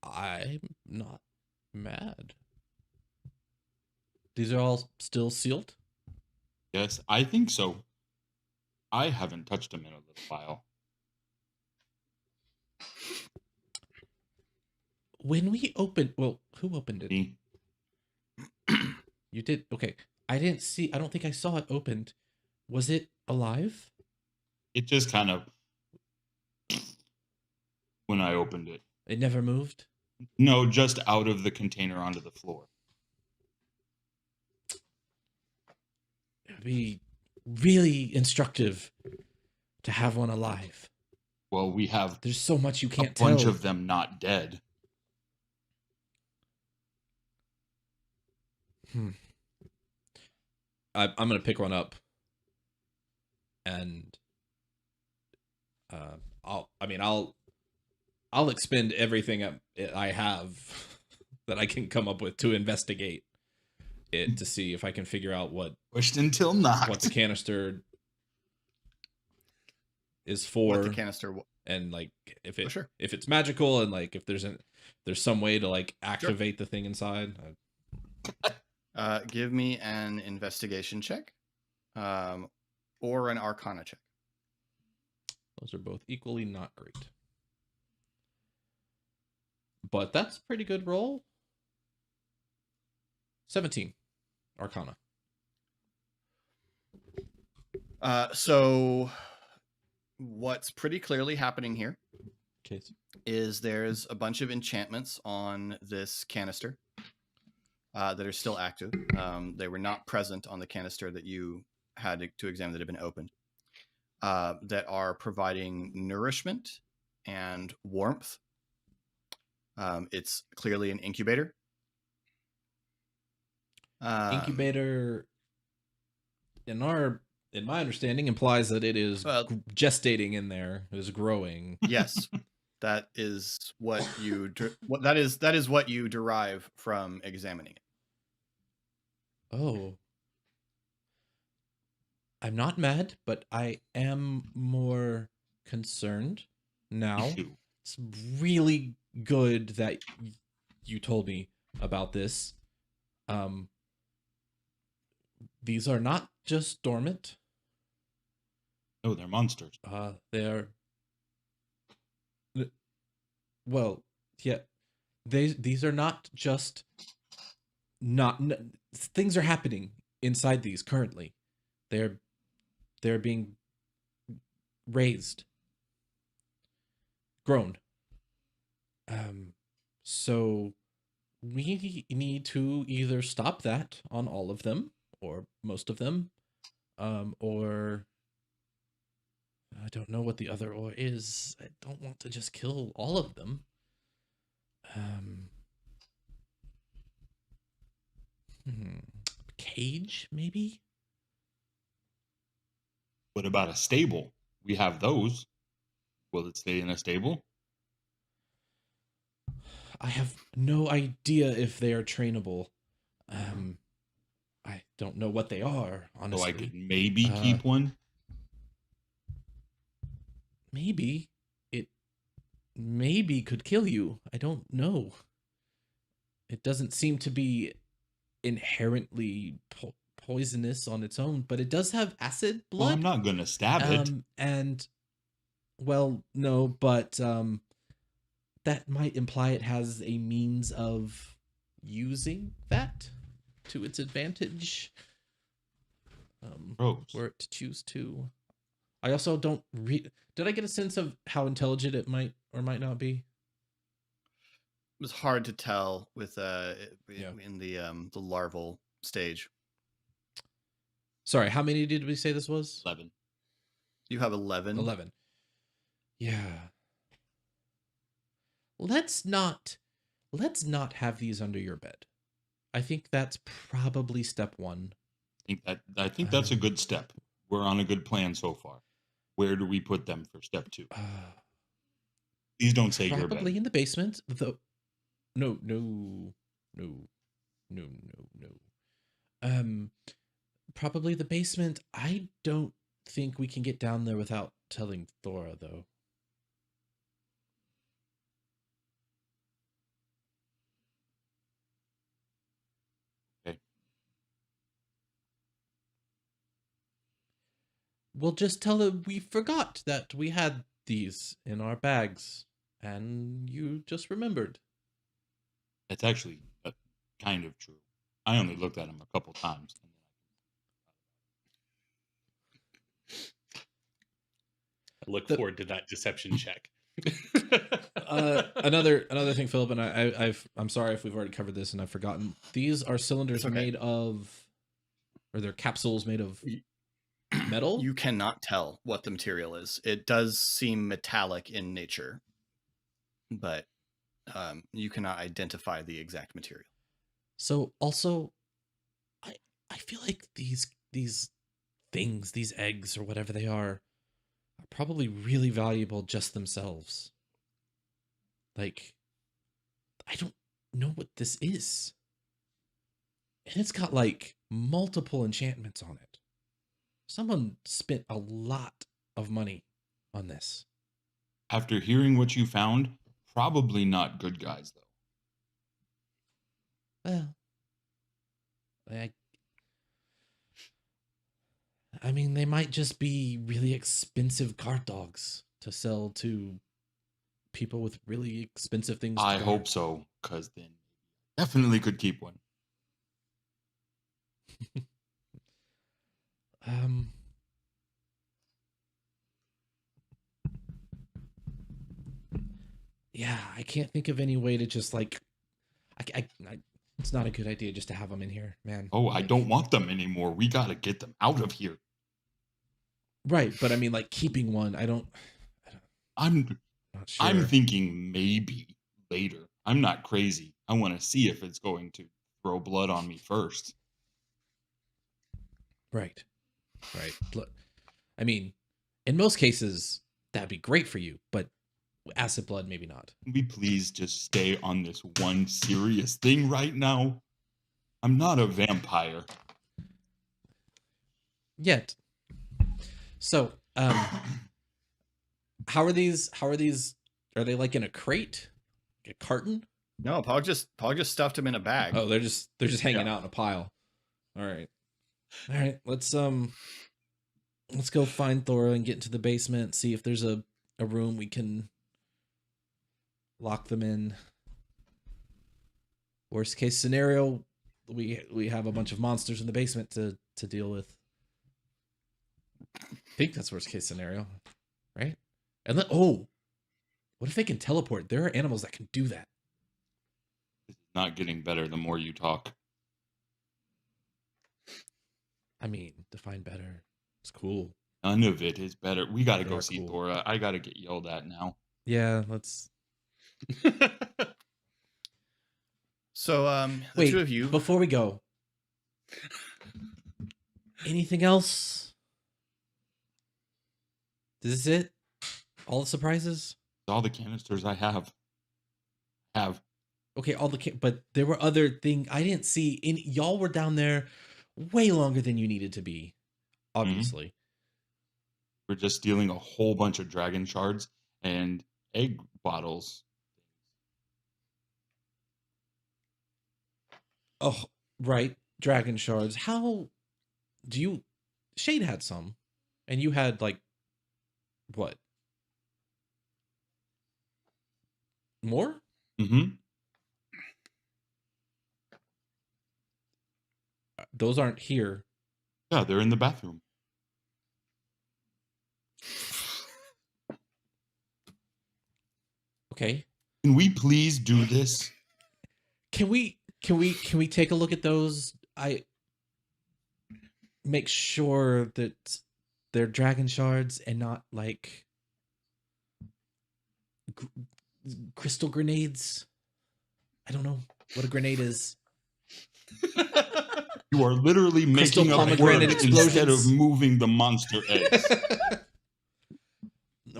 I'm not mad. These are all still sealed? Yes, I think so. I haven't touched them in a little while. When we opened, well, who opened it? Me. You did? Okay. I don't think I saw it opened. Was it alive? It just kind of when I opened it. It never moved? No, just out of the container onto the floor. It'd be really instructive to have one alive. Well, we have There's so much you a can't bunch tell. of them not dead. I'm gonna pick one up, and I'll expend everything I have that I can come up with to investigate it to see if I can figure out what Pushed until knocked. the canister is for, What the canister? and like if Oh, sure. if it's magical, and like if there's some way to like activate the thing inside. Give me an investigation check, or an Arcana check. Those are both equally not great. But that's a pretty good roll. 17. Arcana. So what's pretty clearly happening here Case. is there's a bunch of enchantments on this canister that are still active. They were not present on the canister that you had to examine that had been opened, that are providing nourishment and warmth. It's clearly an incubator. Incubator, in my understanding, implies that it is gestating in there, is growing. Yes, that is what you that is what you derive from examining it. Oh. I'm not mad, but I am more concerned now. It's really good that you told me about this. These are not just dormant. No, they're monsters. They're well, yeah. These are not just things are happening inside these currently. They're being raised, grown. So we need to either stop that on all of them or most of them, or I don't know what the other or is. I don't want to just kill all of them. Um, cage, maybe? What about a stable? We have those. Will it stay in a stable? I have no idea if they are trainable. I don't know what they are, honestly. So I could maybe keep one. Maybe. It maybe could kill you. I don't know. It doesn't seem to be inherently poisonous on its own, but it does have acid blood. Well, I'm not gonna stab it. And well, no, but that might imply it has a means of using that to its advantage. Were it to choose to. I also don't did I get a sense of how intelligent it might or might not be? It was hard to tell with in the larval stage. Sorry, how many did we say this was? 11. You have 11. 11. Yeah. Let's not have these under your bed. I think that's probably step 1. I think that's a good step. We're on a good plan so far. Where do we put them for step 2? Please don't say your bed. Probably in the basement. No. Probably the basement. I don't think we can get down there without telling Thora, though. Okay. We'll just tell her we forgot that we had these in our bags, and you just remembered. That's actually kind of true. I only looked at them a couple times. I look forward to that deception check. Another thing, Philip, and I'm sorry if we've already covered this and I've forgotten. These are cylinders made of, or they're capsules made of metal. You cannot tell what the material is. It does seem metallic in nature, but you cannot identify the exact material. So also, I feel like these things, these eggs or whatever they are probably really valuable just themselves. Like, I don't know what this is. And it's got like multiple enchantments on it. Someone spent a lot of money on this. After hearing what you found, probably not good guys, though. Well, I mean, they might just be really expensive guard dogs to sell to people with really expensive things. I hope so, because then definitely could keep one. Yeah, I can't think of any way to just like, I it's not a good idea just to have them in here, man. Oh, I don't want them anymore. We gotta get them out of here. Right, but I mean, like keeping one, I'm not sure. I'm thinking maybe later. I'm not crazy. I want to see if it's going to throw blood on me first. Right. I mean, in most cases, that'd be great for you, but acid blood, maybe not. Can we please just stay on this one serious thing right now? I'm not a vampire. Yet. So, how are these? Are they like in a crate? A carton? No, Pog just stuffed them in a bag. Oh, they're just hanging out in a pile. All right. Let's go find Thora and get into the basement, see if there's a room we can lock them in. Worst case scenario, we have a bunch of monsters in the basement to deal with. I think that's worst case scenario, right? And then, what if they can teleport? There are animals that can do that. It's not getting better the more you talk. I mean, define better. It's cool. None of it is better. We gotta They go are see cool. Thora. I gotta get yelled at now. Yeah, let's. So the Wait, two of you. before we go, anything else? This is it? All the surprises? All the canisters I have. Okay, but there were other things I didn't see. Y'all were down there way longer than you needed to be, obviously. We're just stealing a whole bunch of dragon shards and egg bottles. Oh, right. Dragon shards. How do you... Shade had some. And you had, like, what? More? Mm-hmm. Those aren't here. Yeah, they're in the bathroom. Okay. Can we please do this? Can we take a look at those? I make sure that they're dragon shards and not like crystal grenades. I don't know what a grenade is. You are literally Crystal making up pomegranate words instead of explosions. moving the monster eggs.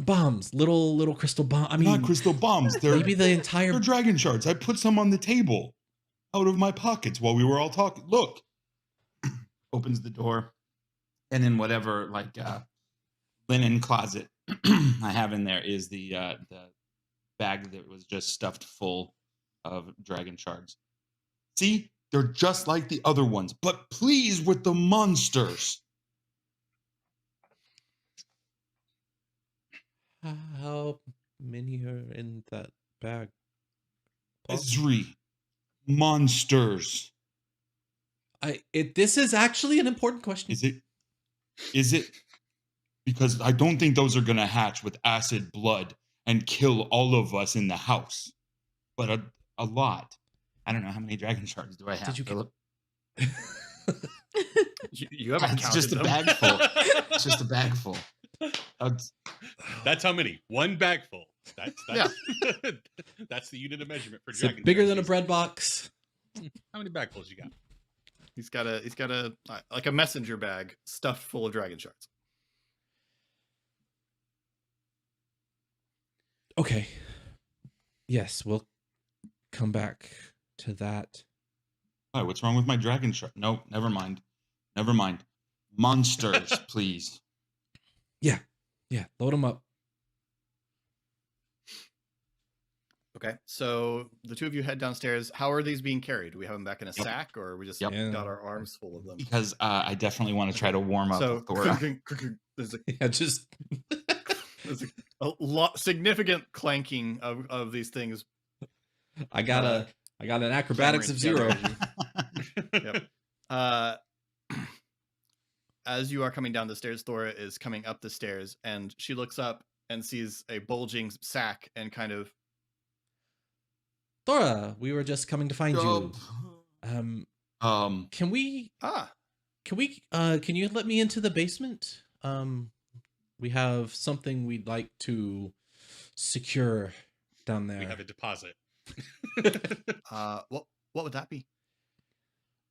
Bombs, little crystal bomb. I mean, Not crystal bombs. They're, maybe the entire they're dragon shards. I put some on the table out of my pockets while we were all talking. Look. Opens the door. And in whatever like linen closet I have in there is the bag that was just stuffed full of dragon shards. See? They're just like the other ones, but please with the monsters. How many are in that bag? Esri. Monsters. This is actually an important question. Is it? Because I don't think those are gonna hatch with acid blood and kill all of us in the house. But a lot. I don't know how many dragon shards do I have. Did you Philip? You haven't It's counted just a them. bag full. It's just a bag full. That's how many. One bag full. That's that's the unit of measurement for Is dragon. it bigger than a shards. bread box? How many bagfuls you got? He's got a like a messenger bag stuffed full of dragon shards. Okay. Yes, we'll come back to that. Why, what's wrong with my dragon shard? No, never mind. Never mind. Monsters, please. Yeah, load them up. Okay, so the two of you head downstairs. How are these being carried? Do we have them back in a sack, or are we just Yep. got our arms full of them? Because I definitely want to try to warm up So Thora. there's Yeah, just a lot significant clanking of these things. I got an acrobatics of 0. Yep. As you are coming down the stairs, Thora is coming up the stairs, and she looks up and sees a bulging sack and kind of. Thora, we were just coming to find you. Can we can you let me into the basement? We have something we'd like to secure down there. We have a deposit. What would that be?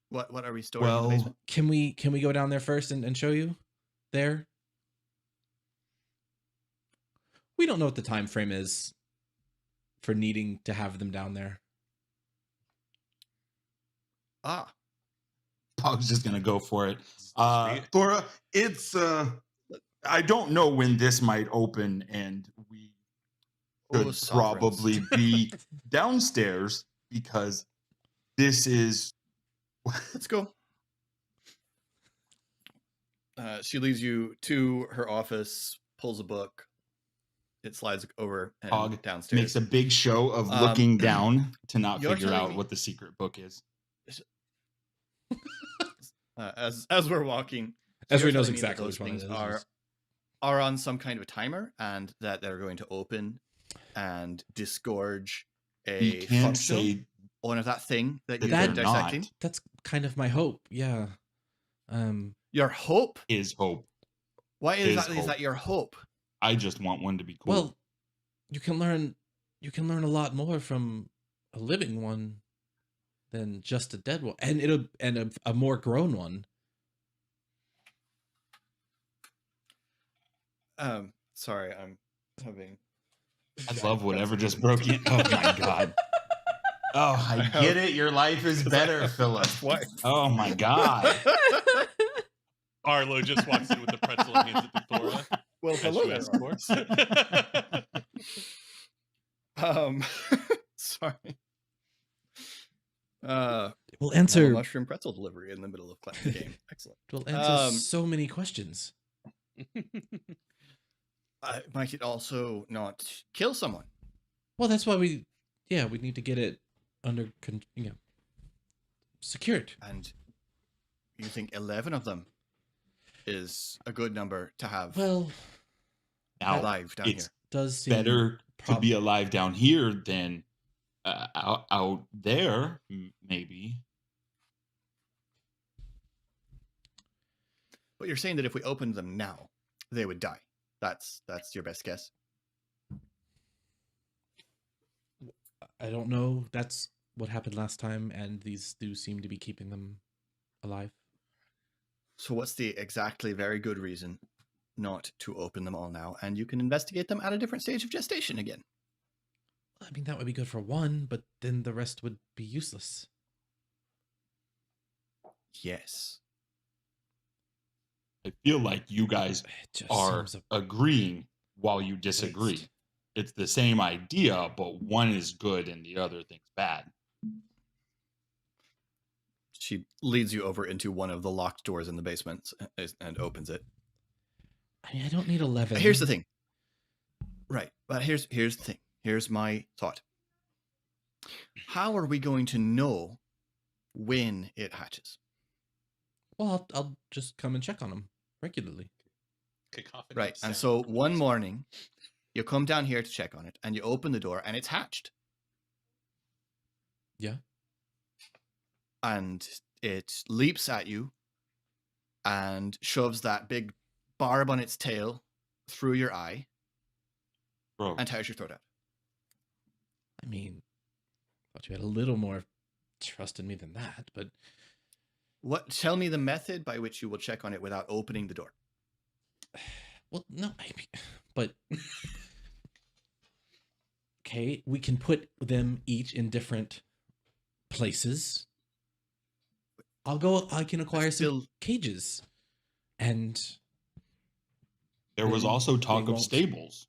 What are we storing in the basement? Can we go down there first and show you there? We don't know what the time frame is for needing to have them down there. Pog's just gonna go for it. Sweet. Thora, it's I don't know when this might open, and we should probably be downstairs because this is. Let's go. She leads you to her office, pulls a book. It slides over and Pog downstairs. makes a big show of looking down to not you're figure telling out me- what the secret book is. As we're walking, Ezra you're knows telling me that exactly those which one it things is. are on some kind of a timer, and that they're going to open and disgorge a You can't function say on that thing that that you've been they're dissecting. not. That's kind of my hope. Yeah. Your hope? Is hope. Why Is is hope. that your hope? I just want one to be cool. Well, you can learn a lot more from a living one. than just a dead one, and a more grown one. Sorry, I'm having. I love whatever just broke in. Oh my god. Oh, I get it. Your life is better, Philip. Why? Oh my god. Arlo just walks in with the pretzel and hands it to Thora. Well, As hello you there. asked for. Sorry. We'll Have a answer. mushroom pretzel delivery in the middle of the game. Excellent. We'll answer so many questions. Might it also not kill someone? Well, that's why we need to get it under, secured. And you think 11 of them is a good number to have Well, Now, alive down it's here? does seem better to prob- be alive down here than out there, maybe. But you're saying that if we opened them now, they would die. That's your best guess. I don't know. That's what happened last time, and these do seem to be keeping them alive. So what's the exactly very good reason not to open them all now? And you can investigate them at a different stage of gestation again. I mean, that would be good for one, but then the rest would be useless. Yes. I feel like you guys It just are seems agreeing while you disagree. waste. It's the same idea, but one is good and the other thing's bad. She leads you over into one of the locked doors in the basement and opens it. I mean, I don't need 11. Here's the thing. Right. But here's the thing. Here's my thought. How are we going to know when it hatches? Well, I'll just come and check on them regularly. Cacophony Right. of And sound. so one morning, you come down here to check on it, and you open the door, and it's hatched. Yeah. And it leaps at you and shoves that big barb on its tail through your eye Bro, and tears your throat out. I mean, thought you had a little more trust in me than that, but Tell me the method by which you will check on it without opening the door. well, no, but okay, we can put them each in different places. I can acquire some cages, and there was then also they talk of won't- stables.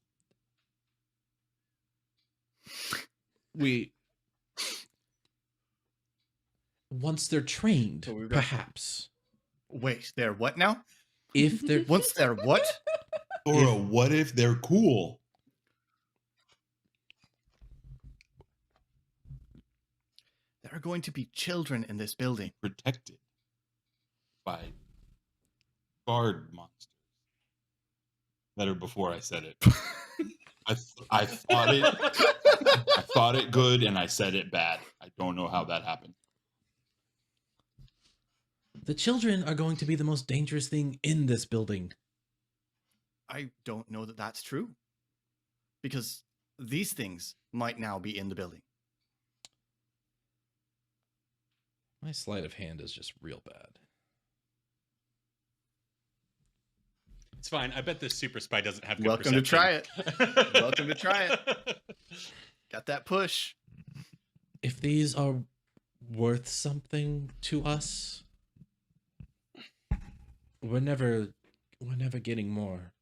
once they're trained, So we've got- perhaps Wait, they're what now? if they're Once they're what? Or what if they're cool? There are going to be children in this building. Protected by guard monsters. Better before I said it. I thought it. I thought it good, and I said it bad. I don't know how that happened. the children are going to be the most dangerous thing in this building. I don't know that that's true. Because these things might now be in the building. My sleight of hand is just real bad. It's fine. I bet this super spy doesn't have good Welcome to try perception. it. Welcome to try it. Got that push. If these are worth something to us, we're never getting more.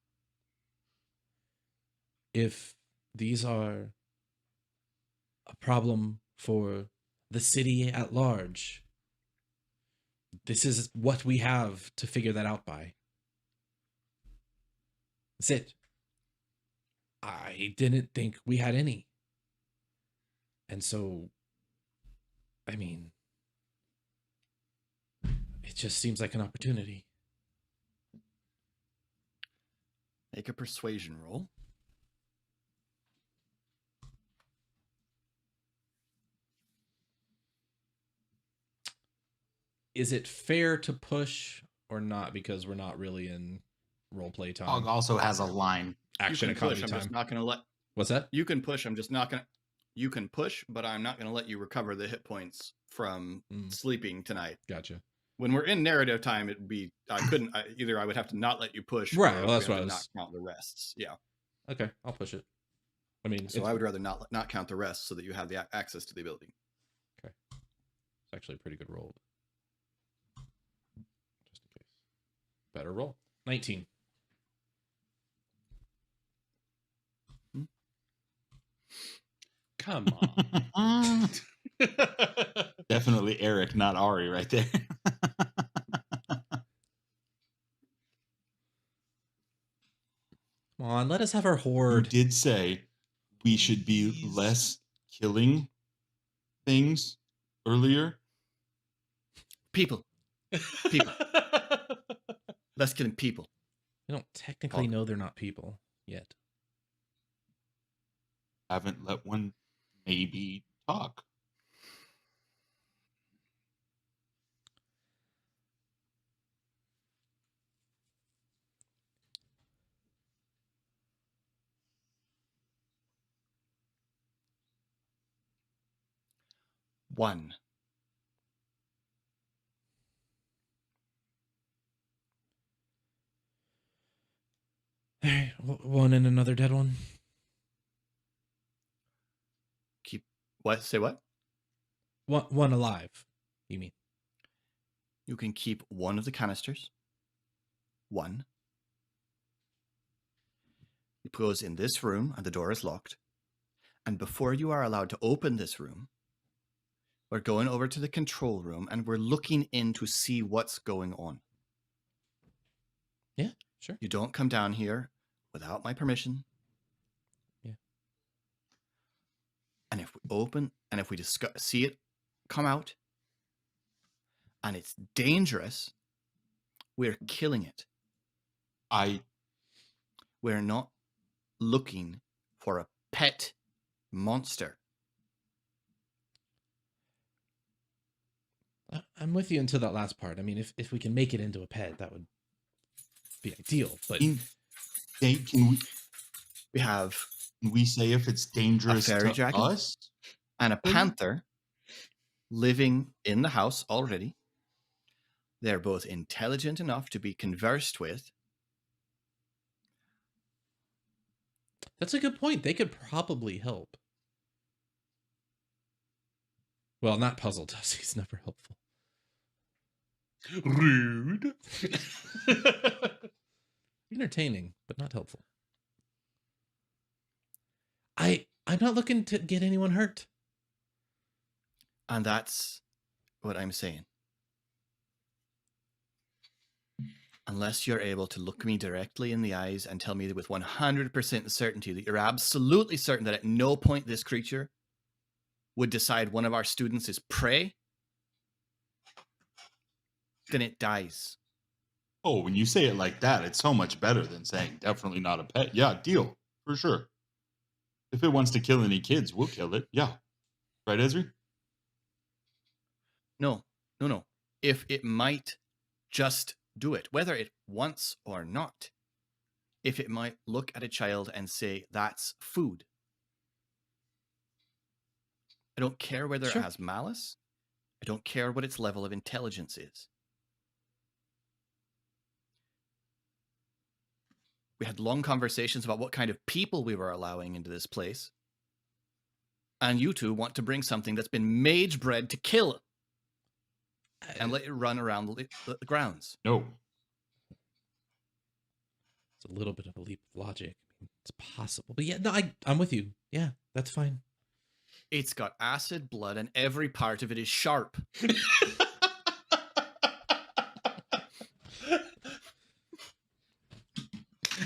If these are a problem for the city at large, this is what we have to figure that out by. That's it. I didn't think we had any. And so, I mean, it just seems like an opportunity. Make a persuasion roll. Is it fair to push or not? Because we're not really in role play time. Pog also has a line. Action You can push. economy I'm time. just not going to let. What's that? You can push. I'm just not going to. You can push, but I'm not going to let you recover the hit points from Mm. sleeping tonight. Gotcha. When we're in narrative time, it'd be either I would have to not let you push, Right, or well, that's we what have I to was- not count the rests. Yeah. Okay, I'll push it. I mean, So I would rather not count the rest so that you have the access to the ability. it's actually a pretty good roll. Just in case. Better roll. 19. Come on. Definitely Eric, not Ari, right there. Come on, let us have our You horde. did say we should be Please. less killing things earlier. People. People. Less killing people. We don't technically Pog. know they're not people yet. Haven't let one maybe talk. One. All right, one and another dead one. Keep what? Say what? One alive. You mean? You can keep one of the canisters. One. It goes in this room, and the door is locked. And before you are allowed to open this room, we're going over to the control room, and we're looking in to see what's going on. Yeah, sure. You don't come down here without my permission. Yeah. And if we open, and if we see it come out, and it's dangerous, we're killing it. We're not looking for a pet monster. I'm with you until that last part. I mean, if we can make it into a pet, that would be ideal. But Can We have we say if it's dangerous fairy to dragon? us? and a panther living in the house already. They're both intelligent enough to be conversed with. that's a good point. They could probably help. Well, not Puzzle does. He's never helpful. Rude. Entertaining, but not helpful. I'm not looking to get anyone hurt. And that's what I'm saying. Unless you're able to look me directly in the eyes and tell me with 100% certainty that you're absolutely certain that at no point this creature would decide one of our students is prey, then it dies. Oh, when you say it like that, it's so much better than saying definitely not a pet. Yeah, deal. For sure. If it wants to kill any kids, we'll kill it. Yeah. Right, Esri? No. If it might just do it, whether it wants or not. If it might look at a child and say, that's food. I don't care whether Sure. it has malice. I don't care what its level of intelligence is. We had long conversations about what kind of people we were allowing into this place. And you two want to bring something that's been mage bred to kill and let it run around the grounds. No. It's a little bit of a leap of logic. I mean, it's possible. But yeah, no, I'm with you. Yeah, that's fine. It's got acid, blood, and every part of it is sharp.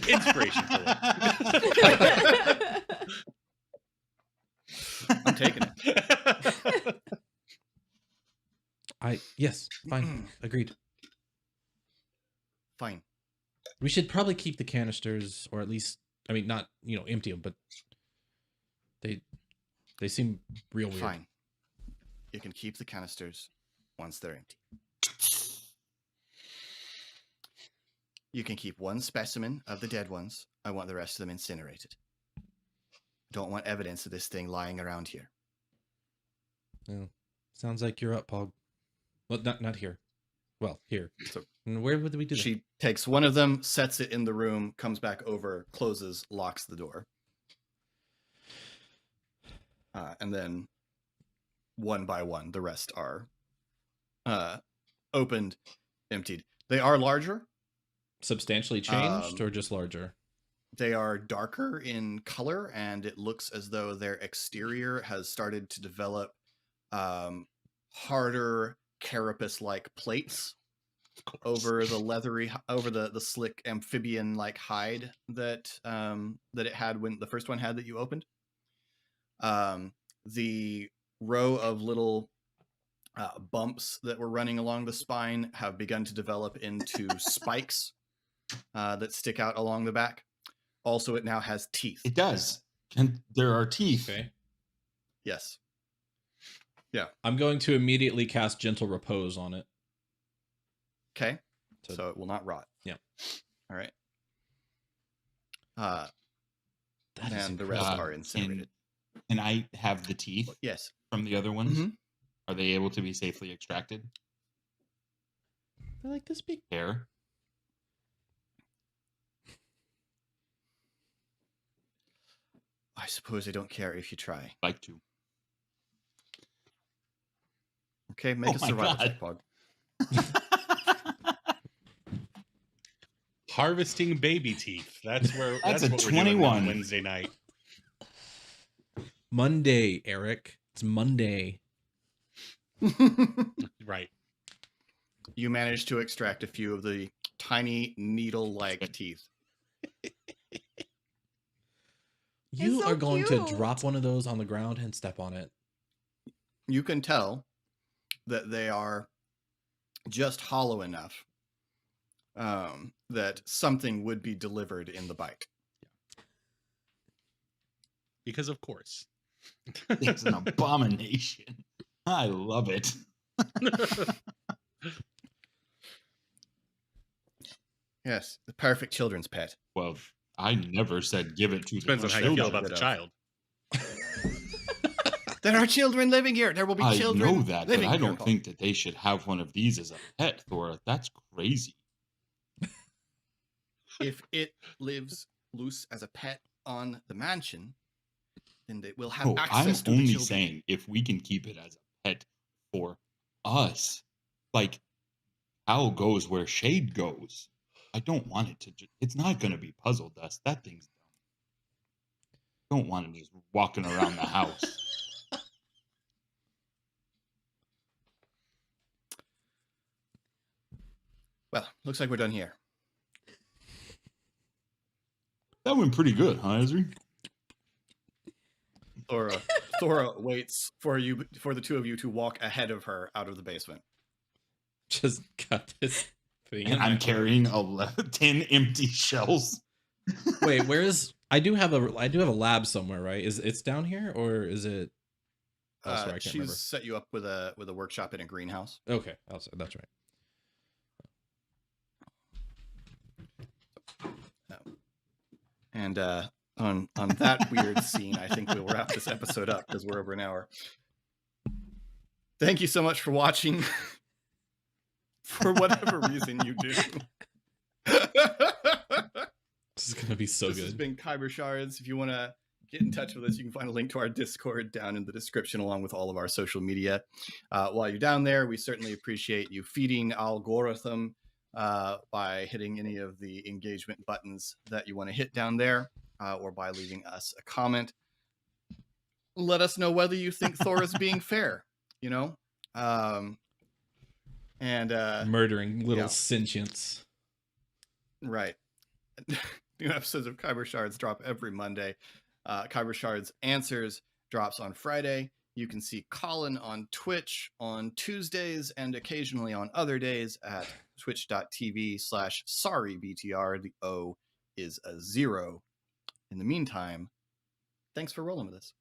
Inspiration for I'm taking it. Yes, fine. Agreed. Fine. We should probably keep the canisters, or at least, I mean, not, empty them, but they seem real weird. Fine. You can keep the canisters once they're empty. You can keep one specimen of the dead ones. I want the rest of them incinerated. I don't want evidence of this thing lying around here. Well, Sounds like you're up, Pog. Well, not here. Well, here. So And where would we do that? she takes one of them, sets it in the room, comes back over, closes, locks the door. And then one by one, the rest are opened, emptied. They are larger. Substantially changed or just larger? They are darker in color, and it looks as though their exterior has started to develop harder carapace-like plates over the leathery, over the slick amphibian-like hide that that it had when the first one had that you opened. The row of little bumps that were running along the spine have begun to develop into spikes that stick out along the back. Also, it now has teeth. It does. And there are teeth. Okay. Yes. Yeah. I'm going to immediately cast Gentle Repose on it. Okay. So it will not rot. Yeah. All right. That is And the rest incredible. are incinerated. Can I have the teeth Yes. from the other ones? Mhm. Are they able to be safely extracted? They're like this big. Hair? I suppose I don't care if you try. Like to. Okay, make Oh a my survival God. check, Pog. Harvesting baby teeth. That's where. That's That's a what we're doing 21. on Wednesday night. Monday, Eric. It's Monday. Right. You manage to extract a few of the tiny needle-like teeth. You so are going to cute. drop one of those on the ground and step on it. You can tell that they are just hollow enough that something would be delivered in the bite. Because of course. It's an abomination. I love it. Yes, the perfect children's pet. Well, I never said give it to Depends the on how you feel children. about the child. There are children living here. There will be I children know that, but living I here, don't Paul. think that they should have one of these as a pet, Thora. That's crazy. If it lives loose as a pet on the mansion, then they will have No, I'm access to the only children. saying if we can keep it as a pet for us. Like, Owl goes where Shade goes. I don't want it to it's not going to be puzzle dust. That thing's dumb. Don't want him just walking around the house. Well, looks like we're done here. That went pretty good, huh, Esri? Thora waits for the two of you to walk ahead of her out of the basement. Just got this thing. And I'm carrying 10 empty shells. Wait, where is? I do have a lab somewhere, right? It's down here or is it elsewhere? I can't She's remember. set you up with a workshop in a greenhouse. Okay, outside. That's right. And on that weird scene, I think we'll wrap this episode up because we're over an hour. Thank you so much for watching. For whatever reason you do. This is gonna be so This has good. been Khyber Shards. If you want to get in touch with us, you can find a link to our Discord down in the description along with all of our social media. While you're down there, we certainly appreciate you feeding algorithm by hitting any of the engagement buttons that you want to hit down there or by leaving us a comment. Let us know whether you think Thora's being fair, you know? And Murdering little yeah. sentients. Right. New episodes of Khyber Shards drop every Monday. Khyber Shards Answers drops on Friday. You can see Colin on Twitch on Tuesdays and occasionally on other days at twitch.tv/sorrybtr. The O is a 0. In the meantime, thanks for rolling with us.